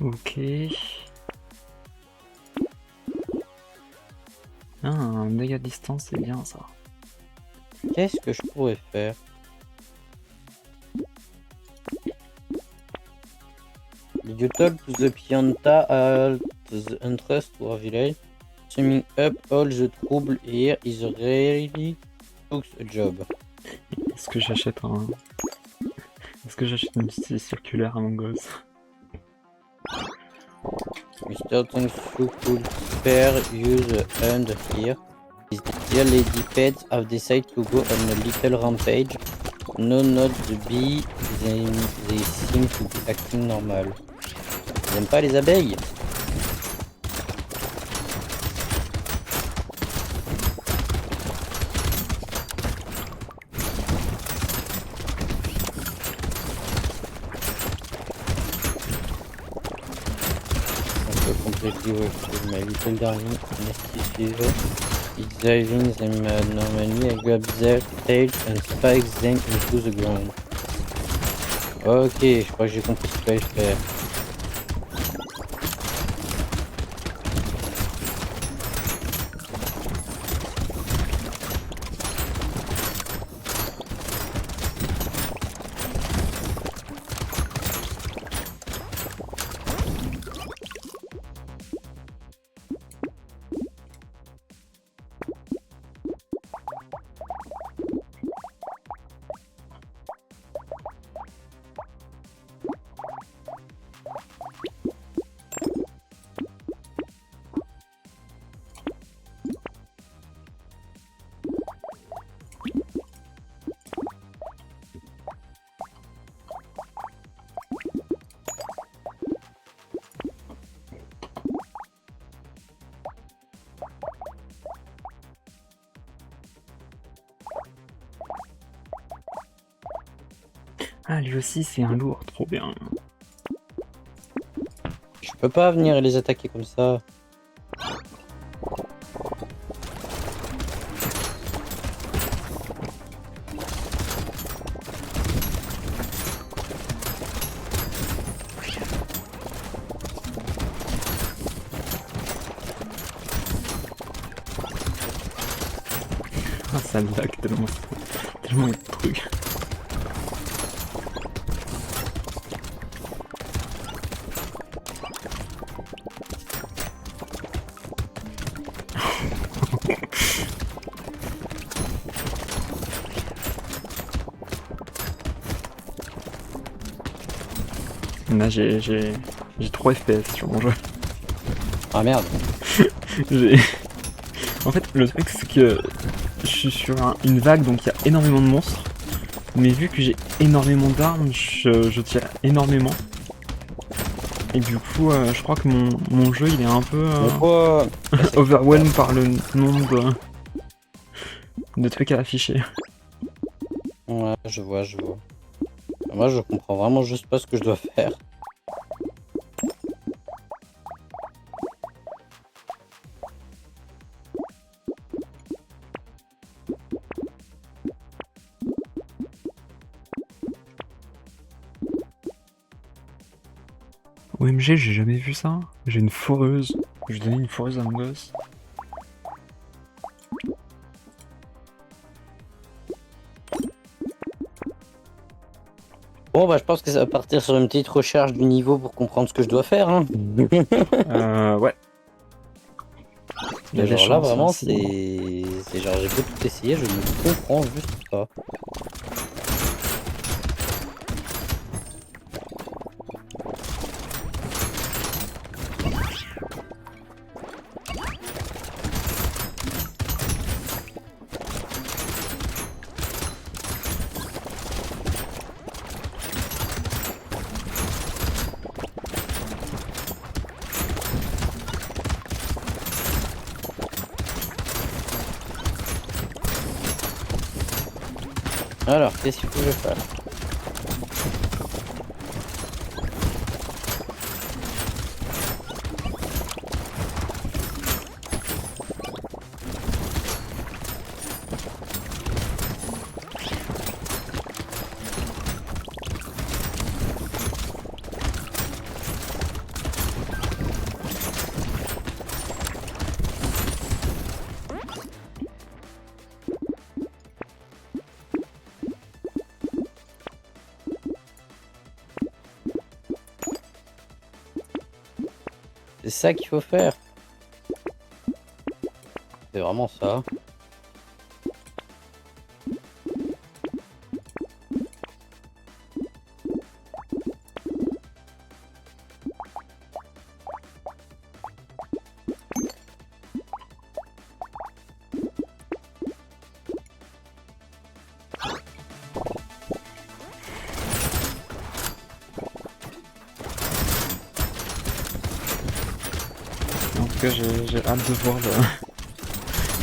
Ok. Ah, un dégât à distance, c'est bien ça. Qu'est-ce que je pourrais faire? You talk to the Pianta at the entrance to our village. Summing up all the trouble here is really took a job. Est-ce que j'achète un... Est-ce que j'achète une petite circulaire à mon gosse? Mr. Thanks you could spare you the hand here. These dear lady pets have decided to go on a little rampage. No, not the bee, they seem to be acting normal. Ils aiment pas les abeilles? Completely with my little darling nasty fever. It's driving them mad. Normally I grab their tails and spike them into the ground. Ok, je crois que j'ai compris ce qu'il fallait faire. Ah, lui aussi, c'est un lourd, trop bien. Je peux pas venir les attaquer comme ça. Ah, ça lag tellement il y a de trucs. Là, j'ai 3 FPS sur mon jeu. Ah merde. En fait, le truc, c'est que je suis sur une vague, donc il y a énormément de monstres. Mais vu que j'ai énormément d'armes, je tire énormément. Et du coup, je crois que mon jeu, il est un peu overwhelmed par le nombre de trucs à afficher. Ouais, je vois. Moi, je comprends vraiment juste pas ce que je dois faire. OMG, j'ai jamais vu ça. J'ai une foreuse. Je vais donner une foreuse à mon gosse. Bon, bah, je pense que ça va partir sur une petite recherche du niveau pour comprendre ce que je dois faire. Hein. Ouais. Il y a Mais des genre là, chances, vraiment, si- c'est genre j'ai beau tout essayer, je ne comprends juste pas. Alors, qu'est-ce qu'il faut que je fasse? C'est ça qu'il faut faire. C'est vraiment ça. En tout cas, j'ai hâte de voir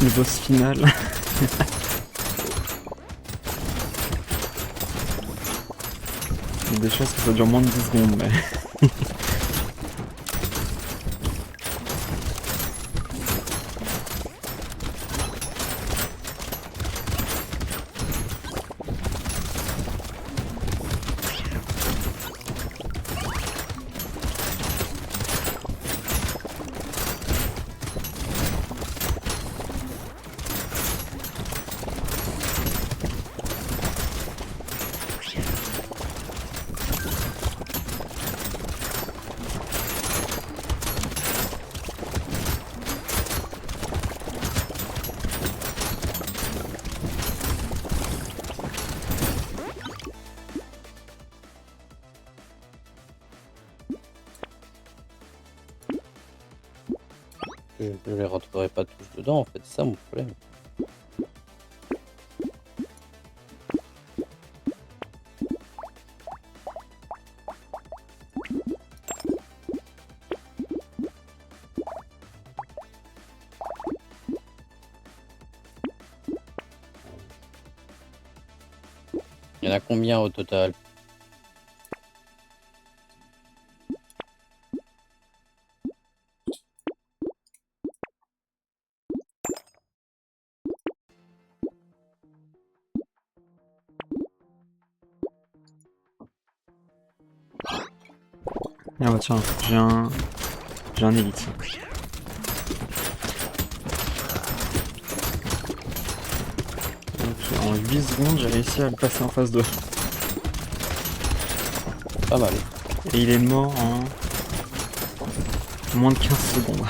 le boss final. Il y a des chances que ça dure moins de 10 secondes, mais... Je les rentrerai pas tous dedans, en fait, c'est ça mon problème. Il y en a combien au total? Ah bah tiens, j'ai un élite. Donc, en 8 secondes, j'ai réussi à le passer en phase 2. Pas mal. Et il est mort en moins de 15 secondes.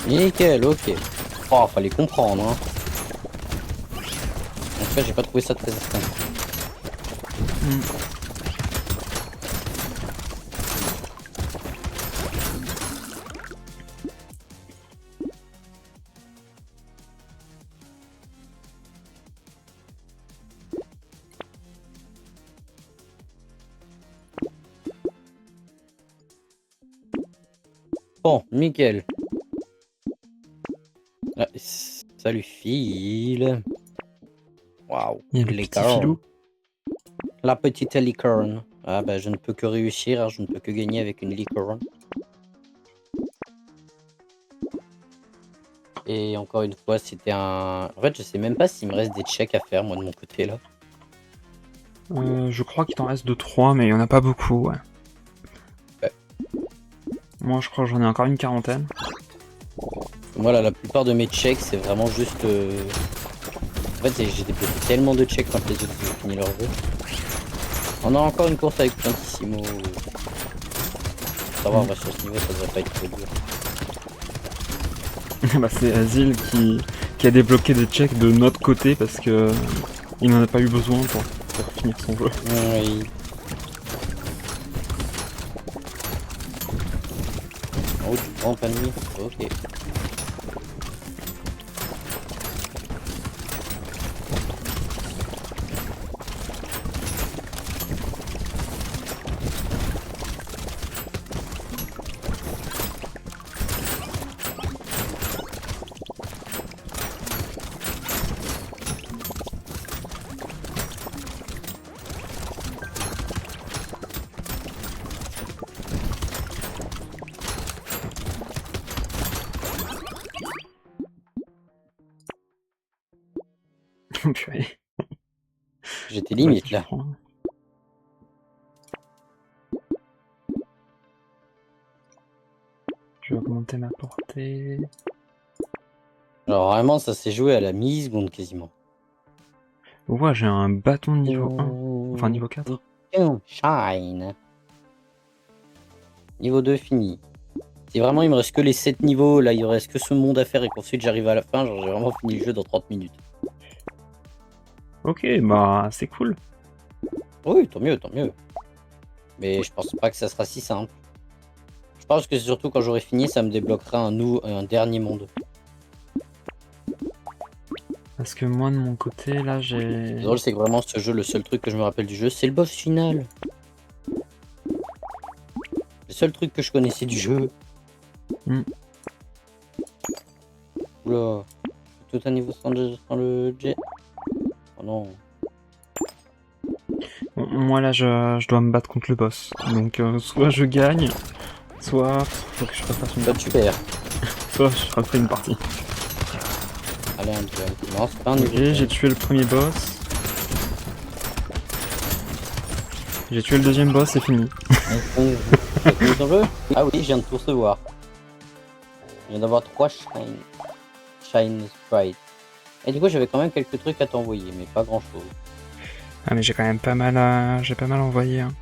Nickel, ok. Oh, fallait comprendre, hein. En tout cas, j'ai pas trouvé ça très extrême. Bon, nickel. Ah, salut Phil. Waouh. Il y a le petit Licorne. filou. La petite licorne. Ah bah je ne peux que réussir, hein, je ne peux que gagner avec une licorne. Et encore une fois, c'était un... En fait, je sais même pas s'il me reste des checks à faire, moi, de mon côté, là. Je crois qu'il t'en reste 2-3, mais il y en a pas beaucoup, ouais. Ouais. Moi, je crois que j'en ai encore une quarantaine. Voilà, la plupart de mes checks, c'est vraiment juste... En fait, j'ai débloqué tellement de checks quand les autres ont fini leur jeu. On a encore une course avec Plantissimo. Ça va, on va sur ce niveau, ça devrait pas être trop dur. Bah, c'est Azil qui a débloqué des checks de notre côté parce que il n'en a pas eu besoin pour finir son jeu. Oui. Oh, tu prends pas de nuit. Ok. Purée. J'étais limite Ouais, là. prends. Je vais augmenter ma portée. Alors vraiment, ça s'est joué à la milliseconde quasiment. Ouais, j'ai un bâton niveau 1. Enfin, niveau 4. Shine. Niveau 2 fini. Si vraiment il me reste que les 7 niveaux, là il me reste que ce monde à faire et qu'ensuite j'arrive à la fin, genre j'ai vraiment fini le jeu dans 30 minutes. Ok, bah c'est cool. Oui, tant mieux, tant mieux. Mais je pense pas que ça sera si simple. Je pense que surtout quand j'aurai fini, ça me débloquera un dernier monde. Parce que moi, de mon côté, là, j'ai... Le drôle, c'est que vraiment ce jeu, le seul truc que je me rappelle du jeu, c'est le boss final. Le seul truc que je connaissais du jeu. Hmm. Oula. Tout un niveau sans le jet. Oh non. Bon, moi, là, je dois me battre contre le boss. Donc, soit je gagne, soit faut que je refasse une Toi, partie. tu perds. Soit je refais une partie. Allez, un duel. Non, c'est pas un Ok, niveau. j'ai tué le premier boss. J'ai tué le deuxième boss, c'est fini. T'as fini ton jeu? Ah oui, je viens de tout recevoir. Je viens d'avoir 3 Shine Sprite. Et du coup, j'avais quand même quelques trucs à t'envoyer, mais pas grand chose. Ah, mais j'ai quand même pas mal j'ai pas mal envoyé. Hein.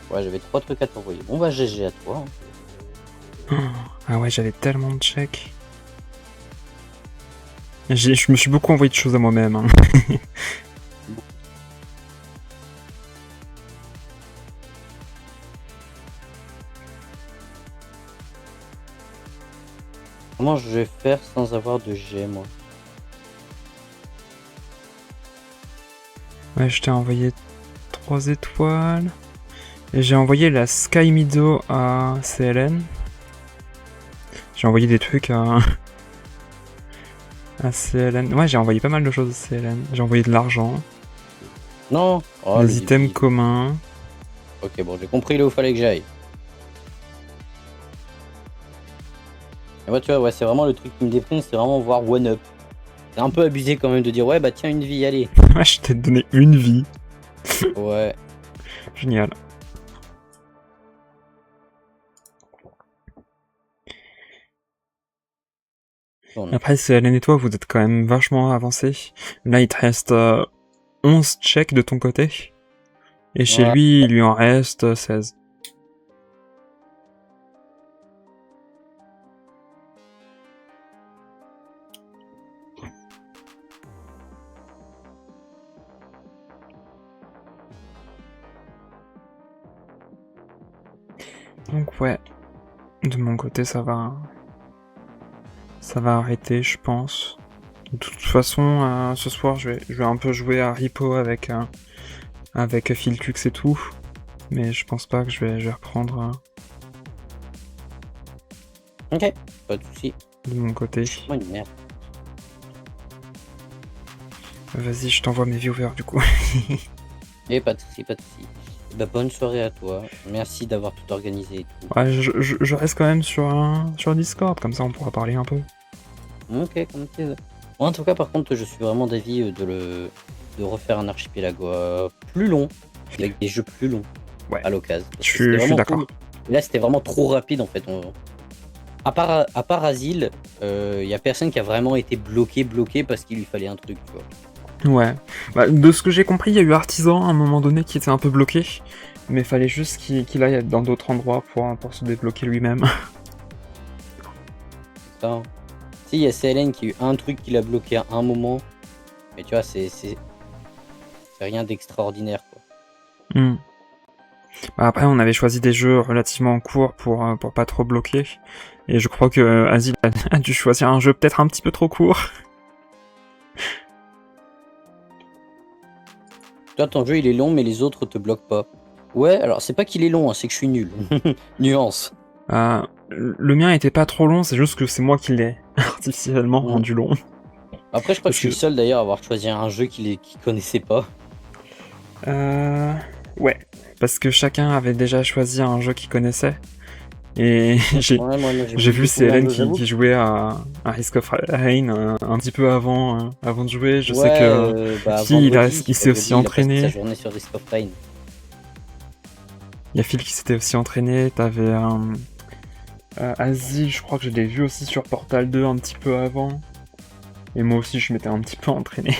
Ouais, j'avais 3 trucs à t'envoyer. Bon, bah, GG à toi. Hein. Ah ouais, j'avais tellement de checks. Je me suis beaucoup envoyé de choses à moi-même. Hein. Comment je vais faire sans avoir de jet, moi? Ouais, je t'ai envoyé 3 étoiles. Et j'ai envoyé la Sky Mido à CLN. J'ai envoyé des trucs à CLN. Ouais, j'ai envoyé pas mal de choses à CLN. J'ai envoyé de l'argent, Non. Oh, des items débile. communs. Ok, bon, j'ai compris là où fallait que j'aille. Et moi, tu vois, ouais, c'est vraiment le truc qui me déprime, c'est vraiment voir One Up. C'est un peu abusé quand même de dire, ouais, bah tiens, une vie, allez. Ouais, je t'ai donné une vie. Ouais. Génial. Bon, Après, CLN et toi, vous êtes quand même vachement avancés. Là, il te reste 11 checks de ton côté. Et chez ouais. lui, il lui en reste 16. Donc ouais, de mon côté, ça va arrêter, je pense. De toute façon, ce soir, je vais un peu jouer à Repo avec Philtux et tout. Mais je pense pas que je vais reprendre Ok, pas de soucis. de mon côté. Moi une merde. Vas-y, je t'envoie mes viewers du coup. Et pas de soucis, pas de soucis. Bah, bonne soirée à toi. Merci d'avoir tout organisé et tout. Ouais, je reste quand même sur Discord, comme ça on pourra parler un peu. Ok, comme tu veux. Moi, en tout cas, par contre, je suis vraiment d'avis de refaire un archipelago plus long, avec des jeux plus longs Ouais, à l'occasion. Parce que je c'était suis vraiment d'accord. cool. Et là, c'était vraiment trop rapide en fait. À part Asile, y a personne qui a vraiment été bloqué parce qu'il lui fallait un truc, tu vois. Ouais. Bah, de ce que j'ai compris, il y a eu Artisan à un moment donné qui était un peu bloqué, mais fallait juste qu'il aille dans d'autres endroits pour se débloquer lui-même. C'est ça, hein. Si, il y a CLN qui a eu un truc qui l'a bloqué à un moment, mais tu vois, c'est rien d'extraordinaire, quoi. Hmm. Bah, après, on avait choisi des jeux relativement courts pour pas trop bloquer, et je crois que Azil a dû choisir un jeu peut-être un petit peu trop court. Toi, ton jeu, il est long, mais les autres te bloquent pas. Ouais, alors c'est pas qu'il est long, hein, c'est que je suis nul. Nuance. Le mien était pas trop long, c'est juste que c'est moi qui l'ai artificiellement Mm. rendu long. Après, je crois que Parce je suis le seul d'ailleurs à avoir choisi un jeu qu'il connaissait pas. Ouais, parce que chacun avait déjà choisi un jeu qu'il connaissait. Et j'ai Ouais, moi, j'ai j'ai voulu vu découvrir un CLN jeu, j'avoue. qui jouait à Risk of Rain un petit peu avant de jouer. Je sais Ouais, que bah Phil, vendredi, il s'est aussi il a passé sa entraîné. journée sur Risk of Rain. Il y a Phil qui s'était aussi entraîné. T'avais Azil, je crois que je l'ai vu aussi sur Portal 2 un petit peu avant. Et moi aussi, je m'étais un petit peu entraîné.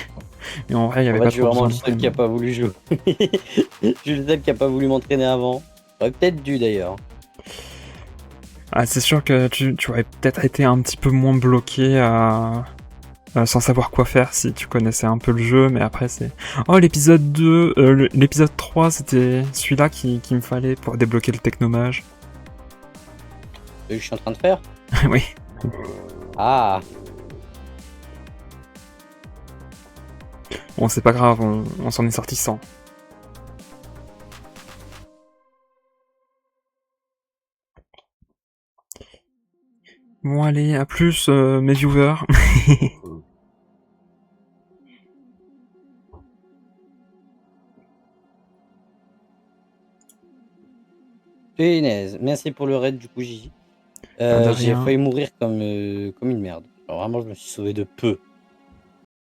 Mais en vrai, il y En avait fait, pas je suis trop vraiment besoin le seul qui a d'entraînement. pas voulu jouer. Je suis le seul qui a pas voulu m'entraîner avant. J'aurais peut-être dû d'ailleurs. Ah, c'est sûr que tu aurais peut-être été un petit peu moins bloqué sans savoir quoi faire si tu connaissais un peu le jeu, mais après c'est... Oh, l'épisode 2, l'épisode 3, c'était celui-là qu'il me fallait pour débloquer le technomage. Ce que je suis en train de faire. Oui. Ah, Bon, c'est pas grave, on s'en est sorti sans. Bon, allez, à plus, mes viewers. punaise. Merci pour le raid du coup, Gigi. De J'ai rien. failli mourir comme une merde. Alors, vraiment, je me suis sauvé de peu.